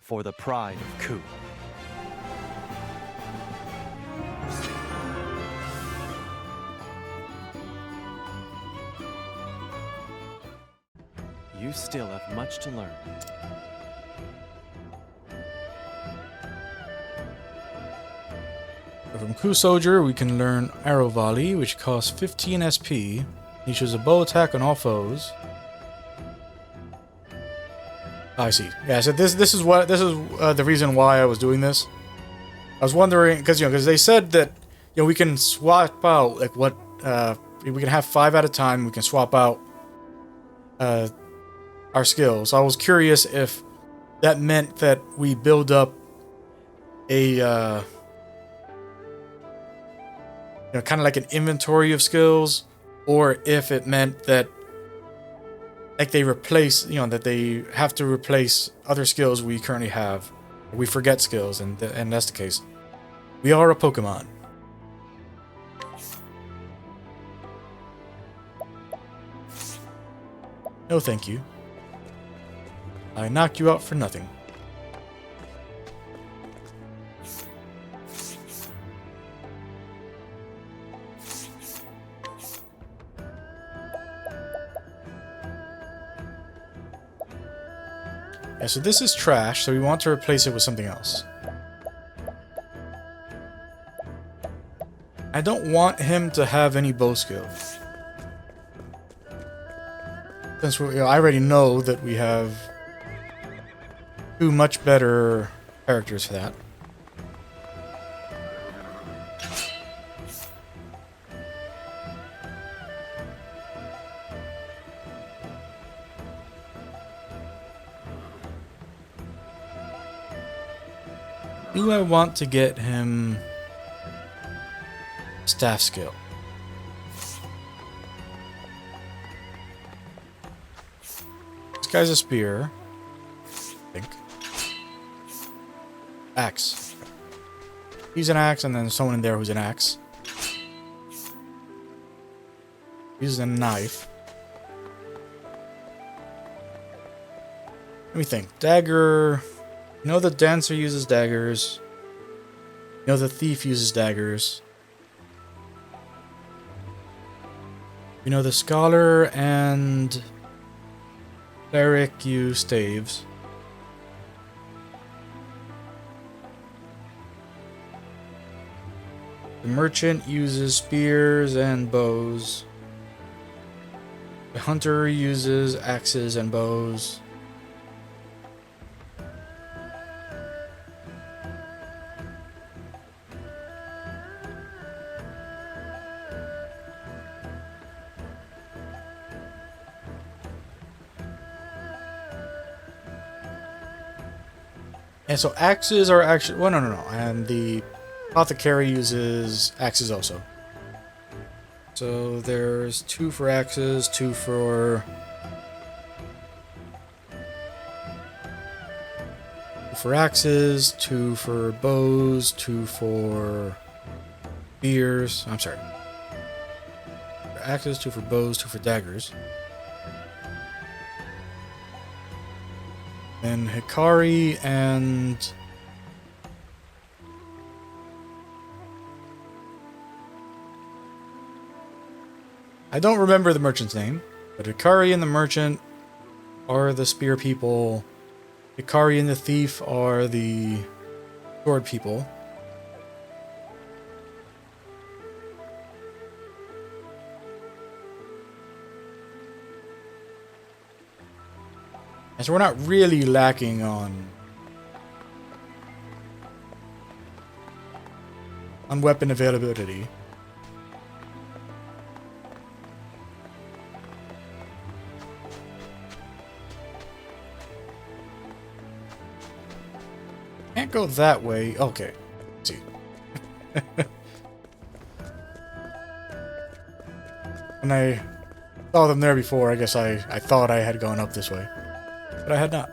For the pride of Ku. You still have much to learn. From Ku Soldier, we can learn Arrow Volley, which costs 15 SP. Issues a bow attack on all foes. I see. Yeah, so this is the reason why I was doing this. I was wondering because they said that you know, we can swap out like what we can have 5 at a time. We can swap out our skills. I was curious if that meant that we build up a you know, kind of like an inventory of skills, or if it meant that like they replace, you know, that they have to replace other skills we currently have. We forget skills, and that's the case. We are a Pokemon. No, thank you. I knocked you out for nothing. Yeah, so this is trash, so we want to replace it with something else. I don't want him to have any bow skills. Since I already know that we have 2 much better characters for that. Do I want to get him staff skill? This guy's a spear, I think. Axe. He's an axe, and then someone in there who's an axe. He's a knife. Let me think. Dagger. You know the dancer uses daggers. You know the thief uses daggers. You know the scholar and cleric use staves. The merchant uses spears and bows. The hunter uses axes and bows. And so axes are actually... Well, no. And the apothecary uses axes also. So there's 2 for axes, 2 for... 2 for axes, 2 for bows, 2 for spears. I'm sorry. For axes, 2 for bows, 2 for daggers. And Hikari and... I don't remember the merchant's name, but Hikari and the merchant are the spear people. Hikari and the thief are the sword people. And so we're not really lacking on weapon availability. Can't go that way. Okay. Let's see. When I saw them there before, I guess I thought I had gone up this way. But I had not.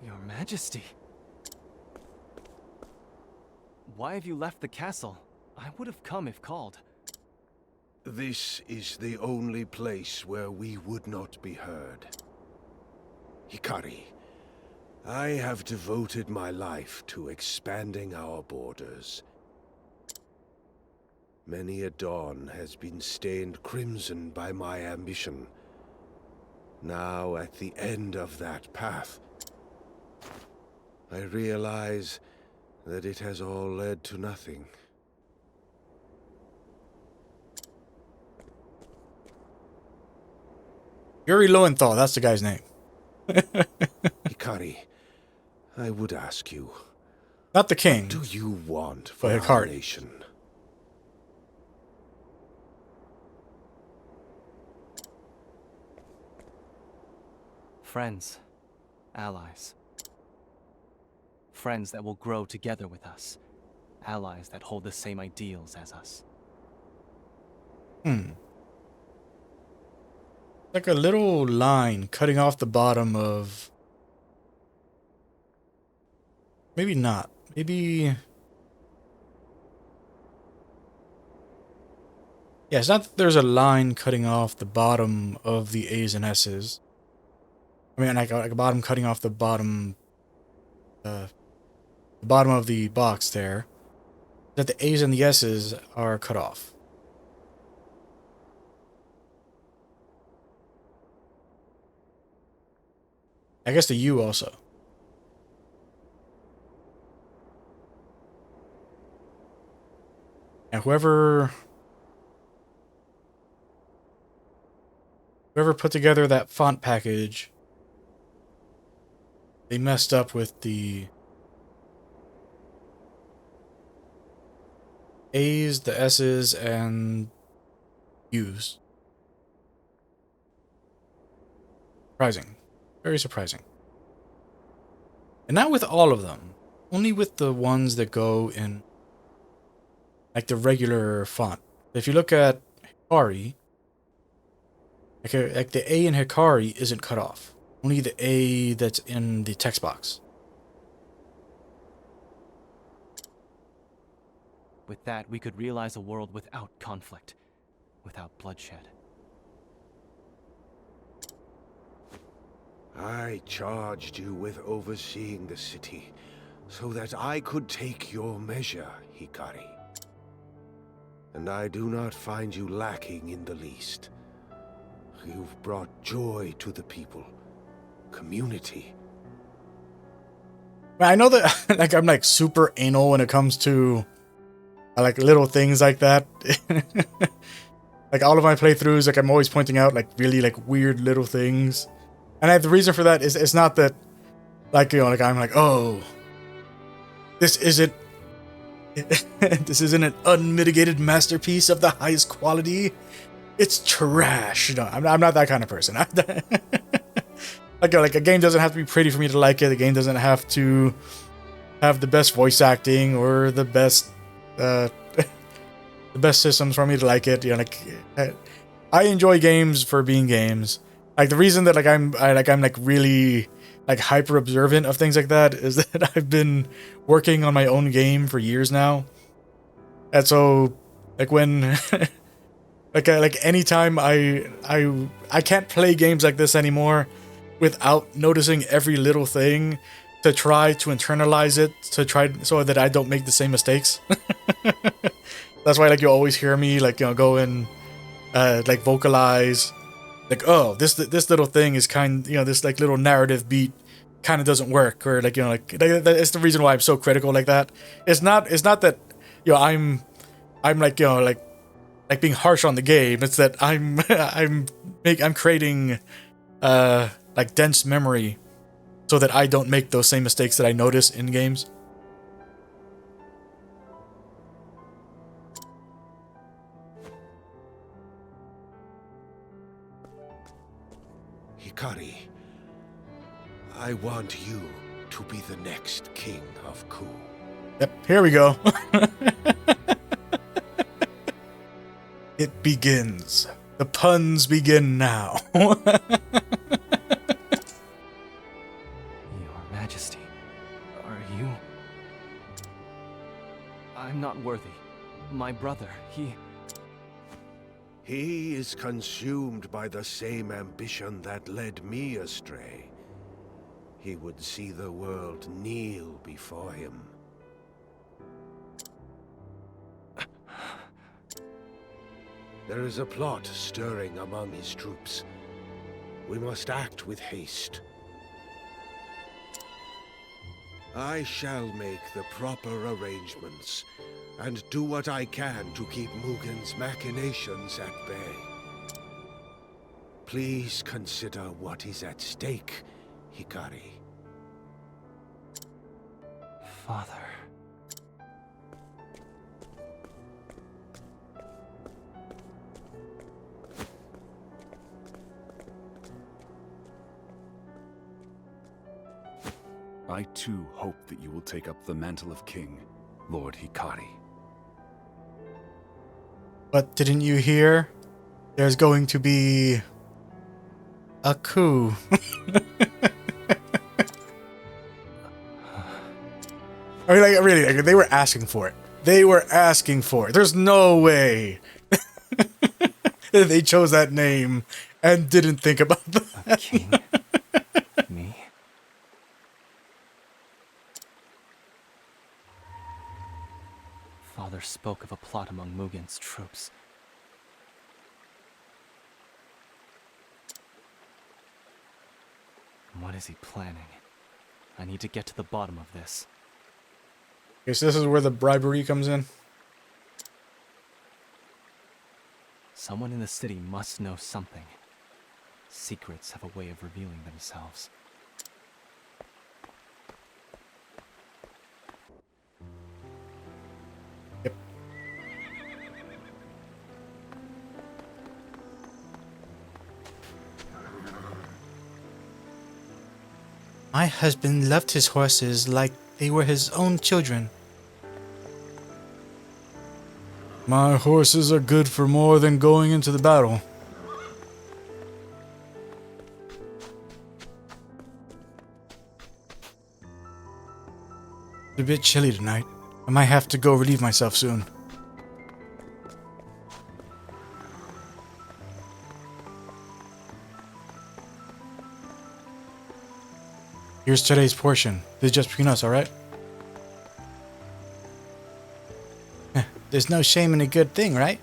Your Majesty. Why have you left the castle? I would have come if called. This is the only place where we would not be heard. Hikari, I have devoted my life to expanding our borders. Many a dawn has been stained crimson by my ambition. Now, at the end of that path, I realize that it has all led to nothing. Yuri Lowenthal, that's the guy's name. Hikari, I would ask you, Not the king. what do you want for But our Hikari. nation? Friends. Allies. Friends that will grow together with us. Allies that hold the same ideals as us. Like a little line cutting off the bottom of... Maybe not. Maybe... Yeah, it's not that there's a line cutting off the bottom of the A's and S's. I mean, like a bottom cutting off the bottom... the bottom of the box there. That the A's and the S's are cut off. I guess the U also. And whoever put together that font package, they messed up with the A's, the S's, and U's. Surprising. Very surprising. And not with all of them. Only with the ones that go in like the regular font. If you look at Hikari, like the A in Hikari isn't cut off. Only the A that's in the text box. With that, we could realize a world without conflict, without bloodshed. I charged you with overseeing the city, so that I could take your measure, Hikari. And I do not find you lacking in the least. You've brought joy to the people, community. I know that like I'm like super anal when it comes to like little things like that. Like all of my playthroughs, like I'm always pointing out like really like weird little things. And the reason for that is it's not that, like, you know, like I'm like, oh, this isn't an unmitigated masterpiece of the highest quality. It's trash. You know, I'm not that kind of person. Like a game doesn't have to be pretty for me to like it. The game doesn't have to have the best voice acting or the best systems for me to like it. You know, like I enjoy games for being games. Like the reason that I'm really like hyper observant of things like that is that I've been working on my own game for years now, and so like when like anytime I can't play games like this anymore without noticing every little thing to try to internalize it, to try so that I don't make the same mistakes. That's why like you always hear me like, you know, go and like vocalize. Like, oh, this little thing is this like little narrative beat kind of doesn't work, or like, you know, like that's the reason why I'm so critical like that. It's not that, you know, I'm like, you know, like being harsh on the game. It's that I'm creating like dense memory so that I don't make those same mistakes that I notice in games. Hikari, I want you to be the next king of Ku. Yep, here we go. It begins. The puns begin now. Your Majesty, are you... I'm not worthy. My brother, He is consumed by the same ambition that led me astray. He would see the world kneel before him. There is a plot stirring among his troops. We must act with haste. I shall make the proper arrangements, and do what I can to keep Mugen's machinations at bay. Please consider what is at stake, Hikari. Father. I too hope that you will take up the mantle of king, Lord Hikari. But didn't you hear? There's going to be a coup. I mean, like, really, like, they were asking for it. They were asking for it. There's no way that they chose that name and didn't think about that. A king? Me? Father spoke of a plot among Mugen's troops. What is he planning? I need to get to the bottom of this. Okay, so this is where the bribery comes in. Someone in the city must know something. Secrets have a way of revealing themselves. Yep. My husband loved his horses like they were his own children. My horses are good for more than going into the battle. It's a bit chilly tonight. I might have to go relieve myself soon. Here's today's portion. This is just between us, alright? There's no shame in a good thing, right?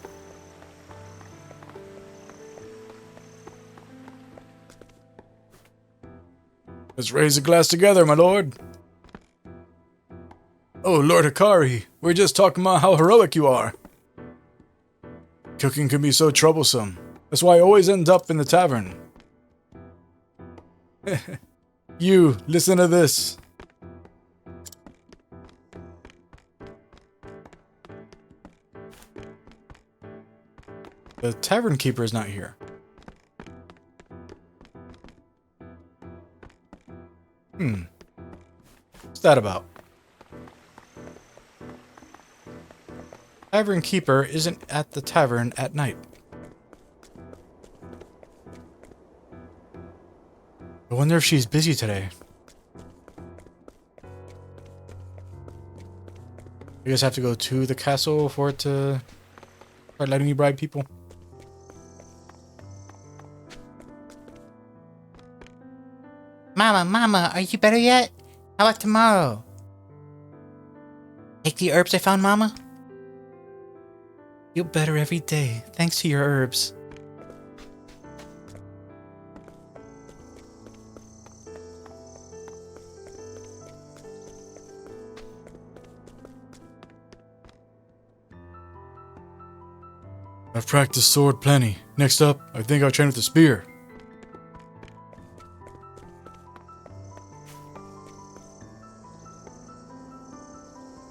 Let's raise a glass together, my lord. Oh, Lord Hikari, we're just talking about how heroic you are. Cooking can be so troublesome. That's why I always end up in the tavern. You, listen to this. The tavern keeper is not here. What's that about? Tavern keeper isn't at the tavern at night. I wonder if she's busy today. You guys have to go to the castle for it to start letting you bribe people. Mama, are you better yet? How about tomorrow? Take the herbs I found, Mama? Feel better every day, thanks to your herbs. I've practiced sword plenty. Next up, I think I'll train with the spear.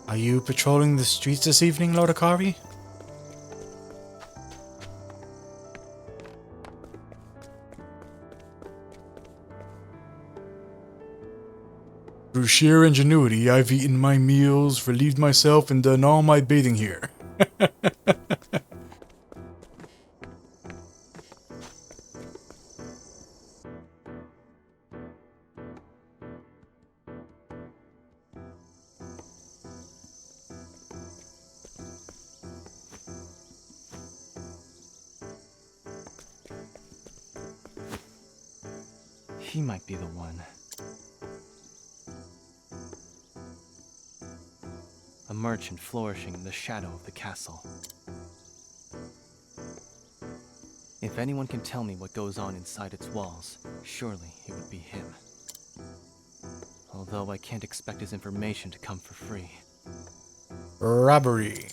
Are you patrolling the streets this evening, Lord Hikari? Through sheer ingenuity, I've eaten my meals, relieved myself, and done all my bathing here. He might be the one. A merchant flourishing in the shadow of the castle. If anyone can tell me what goes on inside its walls, surely it would be him. Although I can't expect his information to come for free. Robbery.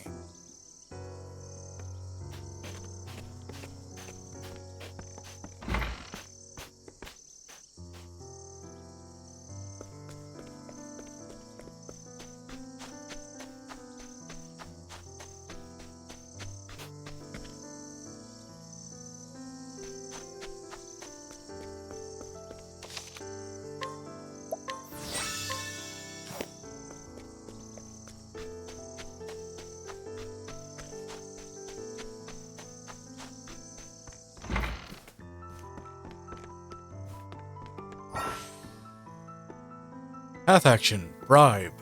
Path action, bribe.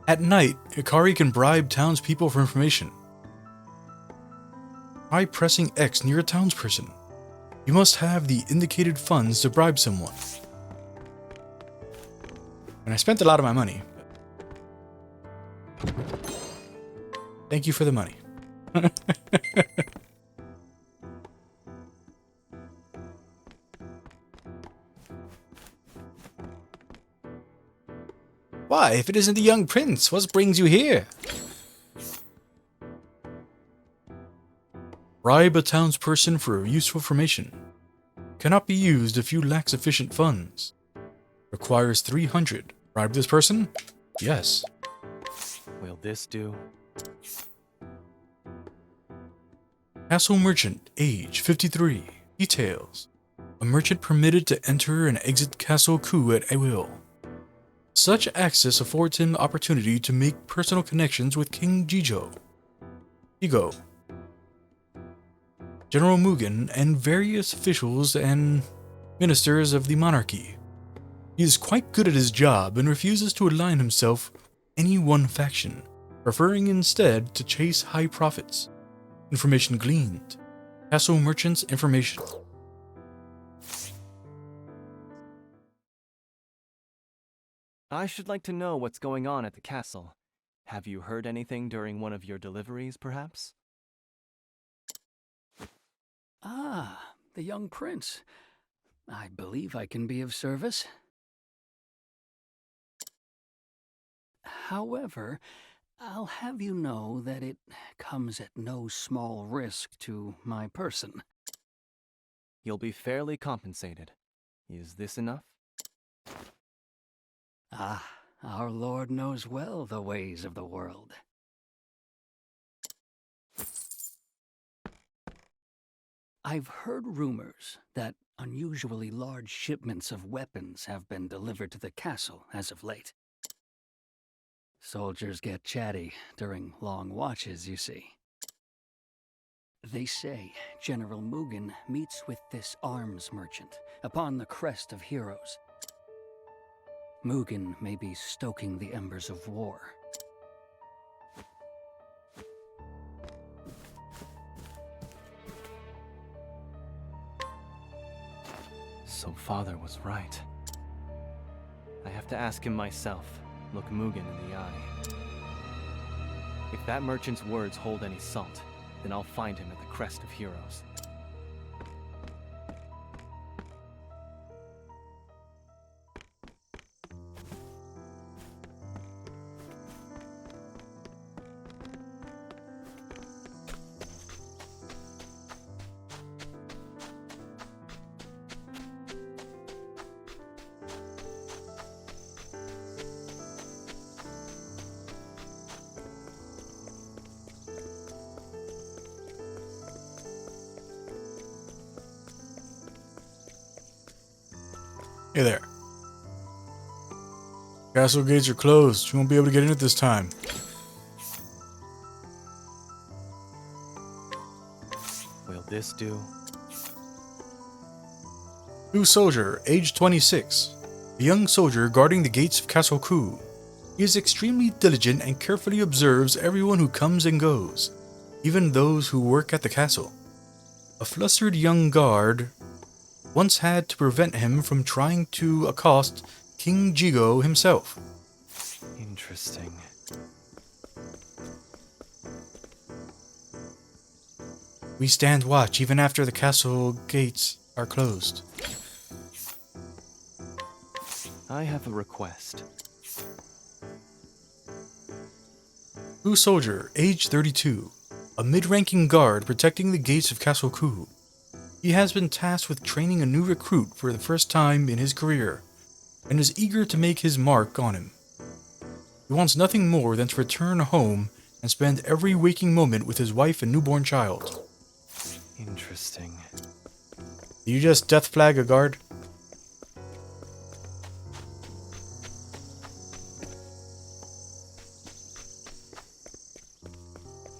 At night, Ikari can bribe townspeople for information. Try pressing X near a townsperson. You must have the indicated funds to bribe someone. And I spent a lot of my money. Thank you for the money. Why, if it isn't the young prince, what brings you here? Bribe a townsperson for useful information. Cannot be used if you lack sufficient funds. Requires 300. Bribe this person? Yes. Will this do? Castle merchant, age 53. Details. A merchant permitted to enter and exit Castle Ku at will. Such access affords him opportunity to make personal connections with King Jigo, General Mugen, and various officials and ministers of the monarchy. He is quite good at his job and refuses to align himself with any one faction, preferring instead to chase high profits. Information gleaned. Castle merchant's information. I should like to know what's going on at the castle. Have you heard anything during one of your deliveries, perhaps? Ah, the young prince. I believe I can be of service. However, I'll have you know that it comes at no small risk to my person. You'll be fairly compensated. Is this enough? Ah, our Lord knows well the ways of the world. I've heard rumors that unusually large shipments of weapons have been delivered to the castle as of late. Soldiers get chatty during long watches, you see. They say General Mugen meets with this arms merchant upon the crest of heroes. Mugen may be stoking the embers of war. So father was right. I have to ask him myself, look Mugen in the eye. If that merchant's words hold any salt, then I'll find him at the crest of heroes. Hey there. Castle gates are closed. You won't be able to get in at this time. Will this do? New soldier, age 26. A young soldier guarding the gates of Castle Ku. He is extremely diligent and carefully observes everyone who comes and goes, even those who work at the castle. A flustered young guard once had to prevent him from trying to accost King Jigo himself. Interesting. We stand watch even after the castle gates are closed. I have a request. Ku soldier, age 32. A mid-ranking guard protecting the gates of Castle Ku. He has been tasked with training a new recruit for the first time in his career, and is eager to make his mark on him. He wants nothing more than to return home and spend every waking moment with his wife and newborn child. Interesting. Do you just death flag a guard?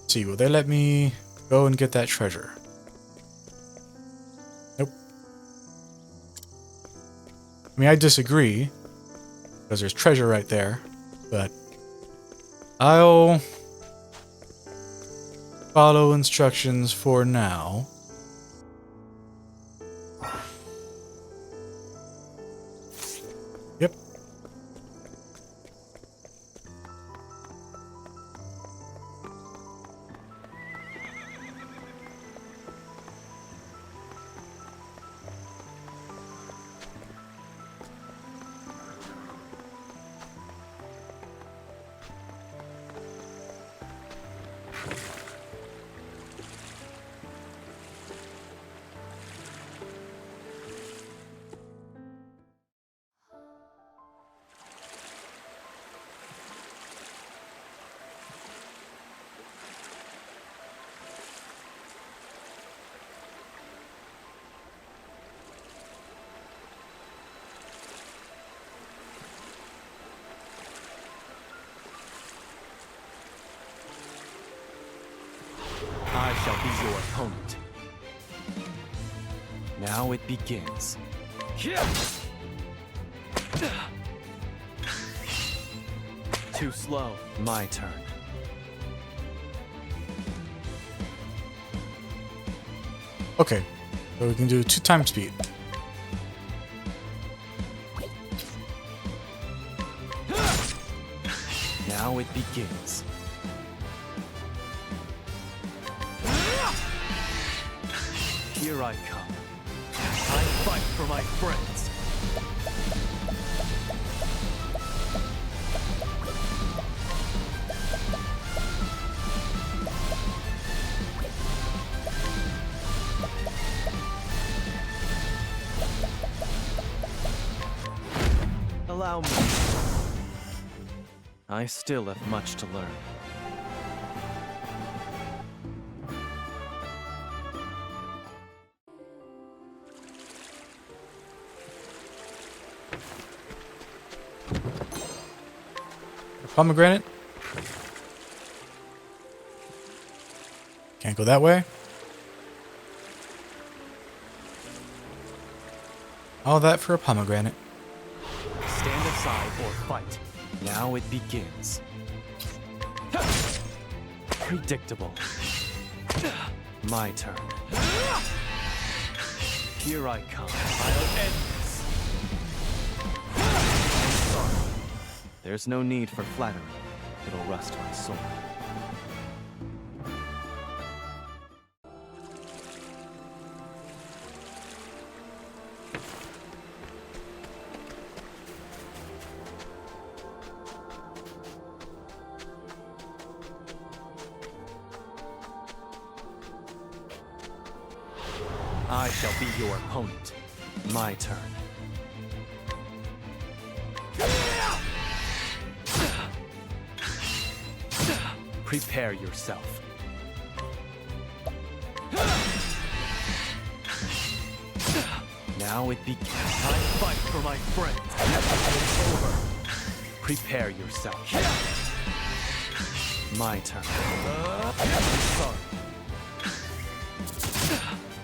Let's see, will they let me go and get that treasure? Nope. I mean, I disagree, because there's treasure right there. But I'll follow instructions for now. Yep. I shall be your opponent. Now it begins. Too slow. My turn. Okay, so we can do 2 times speed. Now it begins. Here I come. I fight for my friends. Allow me. I still have much to learn. Pomegranate. Can't go that way. All that for a pomegranate. Stand aside or fight. Now it begins. Predictable. My turn. Here I come. I'll end this. I'm sorry. There's no need for flattery. It'll rust my sword. I shall be your opponent. My turn. Prepare yourself. Now it begins. I fight for my friends. It's over. Prepare yourself. My turn. Sorry.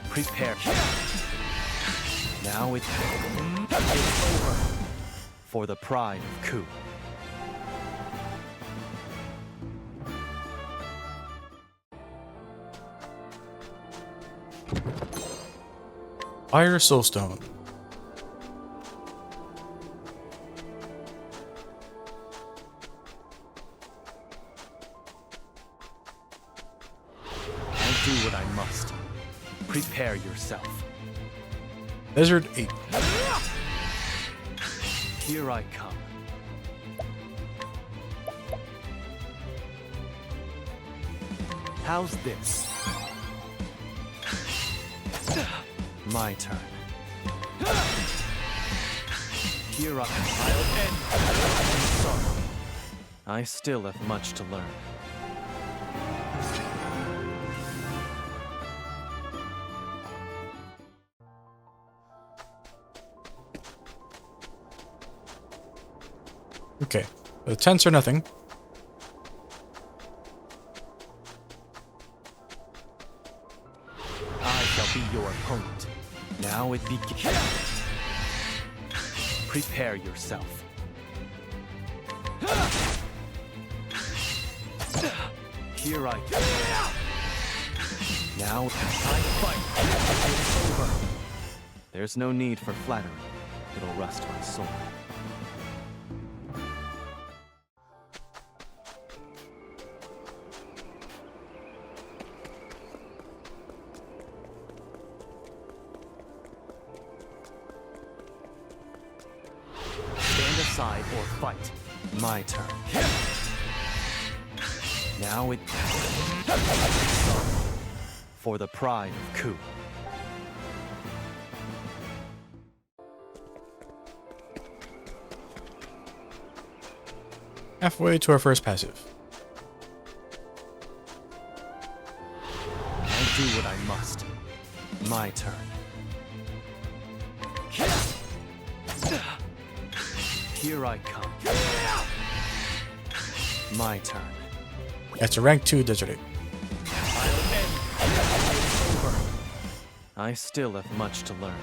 Prepare. Now it's over. For the pride of Ku. Fire Soulstone. I'll do what I must. Prepare yourself. Desert 8. Here I come. How's this? My turn. Here I'll end. I'm sorry. I still have much to learn. Okay, the tents are nothing. I shall be your opponent. Now it begins. Prepare yourself. Here I go. Now I fight. It's over. There's no need for flattery. It'll rust my sword. Stand aside or fight. My turn. Now it... For the pride of Ku. Halfway to our first passive. I'll do what I must. My turn. Here I come. My turn. That's a rank 2 Desert Ape. I still have much to learn.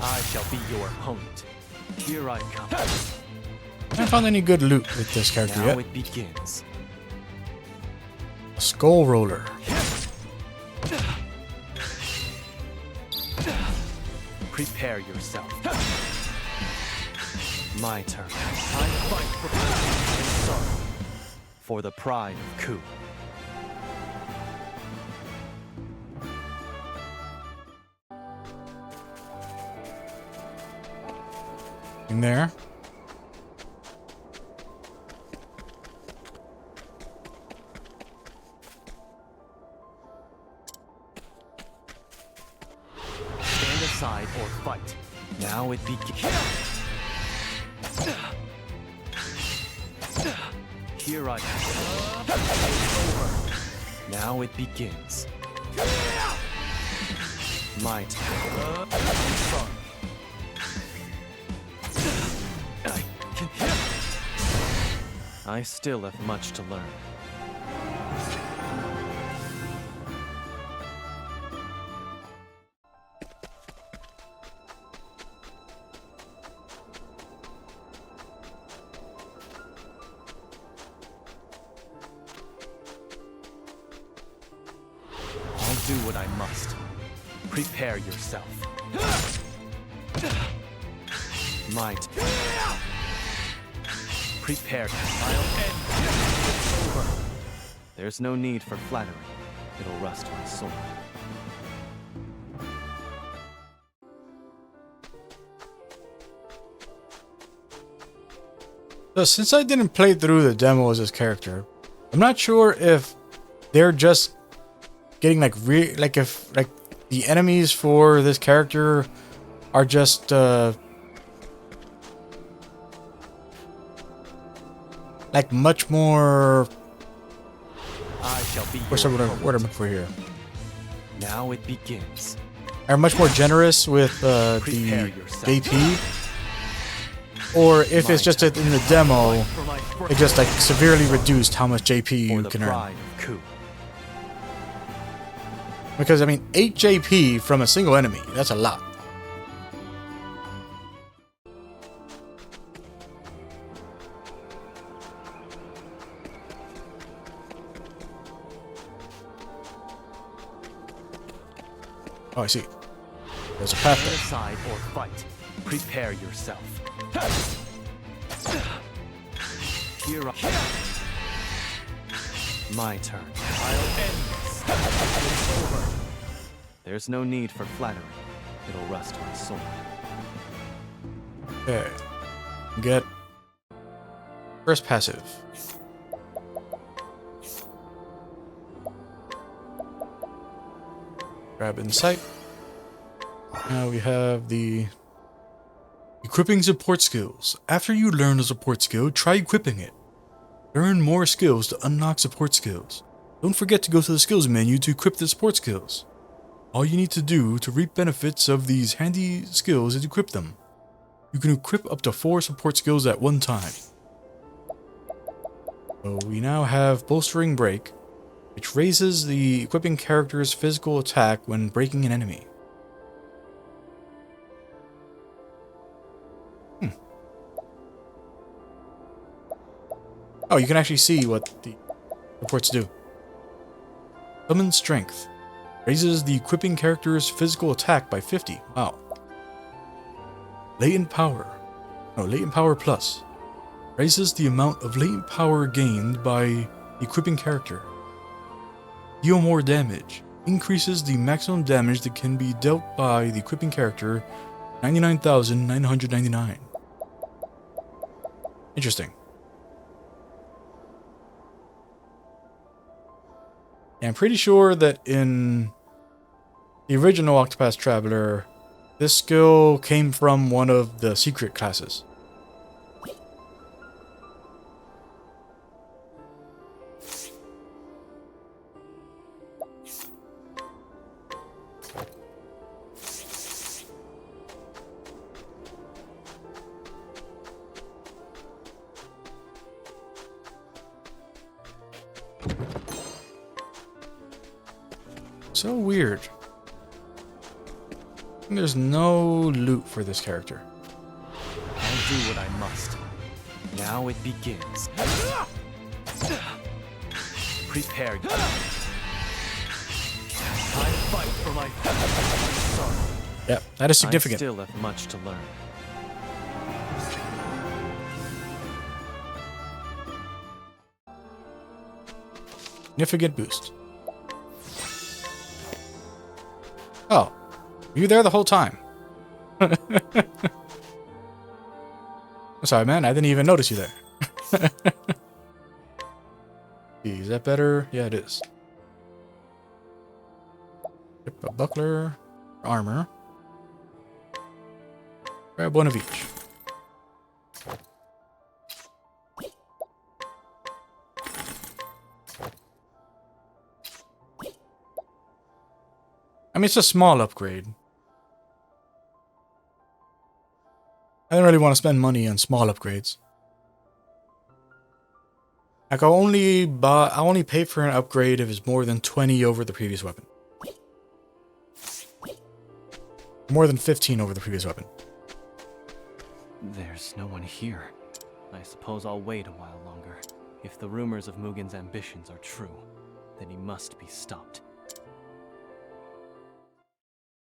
I shall be your opponent. Here I come. I haven't found any good loot with this character Now yet. it begins. A skull roller. Prepare yourself. My turn. I fight for sorrow. For the pride of Ku. In there. Stand aside or fight. Now it begins. Here I am. Now it begins. My turn. I still have much to learn. I'll do what I must. Prepare yourself. Might. Prepare. I'll end. It's over. There's no need for flattery. It'll rust my sword. So since I didn't play through the demo as this character, I'm not sure if they're just getting like if the enemies for this character are just like much more. I shall be What's your what I'm opponent. looking for here? Now it begins. Are much more generous with the Prepare yourself. JP, or if it's just that in the demo, it just like severely reduced how much JP For you the can earn. pride of Ku. Because I mean, 8 JP from a single enemy, that's a lot. Oh, I see. There's a path Stand there. aside or fight. Prepare yourself. Here I My turn. I'll end this. It's over. There's no need for flattery. It'll rust my sword. Okay. Get first passive. Grab insight. Now we have the equipping support skills. After you learn a support skill, try equipping it. Earn more skills to unlock support skills. Don't forget to go to the skills menu to equip the support skills. All you need to do to reap benefits of these handy skills is equip them. You can equip up to 4 support skills at one time. So we now have Bolstering Break, which raises the equipping character's physical attack when breaking an enemy. Oh, you can actually see what the supports do. Summon Strength. Raises the equipping character's physical attack by 50. Wow. Latent Power. No, Latent Power Plus. Raises the amount of latent power gained by the equipping character. Deal more damage. Increases the maximum damage that can be dealt by the equipping character 99,999. Interesting. Yeah, I'm pretty sure that in the original Octopath Traveler, this skill came from one of the secret classes. So weird. There's no loot for this character. I'll do what I must. Now it begins. Prepare you. I fight for my sorrow. Yep, that is significant. I still have much to learn. Significant boost. Oh, were you there the whole time? I'm sorry, man. I didn't even notice you there. Is that better? Yeah, it is. A buckler, armor. Grab one of each. I mean, it's a small upgrade. I don't really want to spend money on small upgrades. Like, I only pay for an upgrade if it's more than 20 over the previous weapon. More than 15 over the previous weapon. There's no one here. I suppose I'll wait a while longer. If the rumors of Mugen's ambitions are true, then he must be stopped.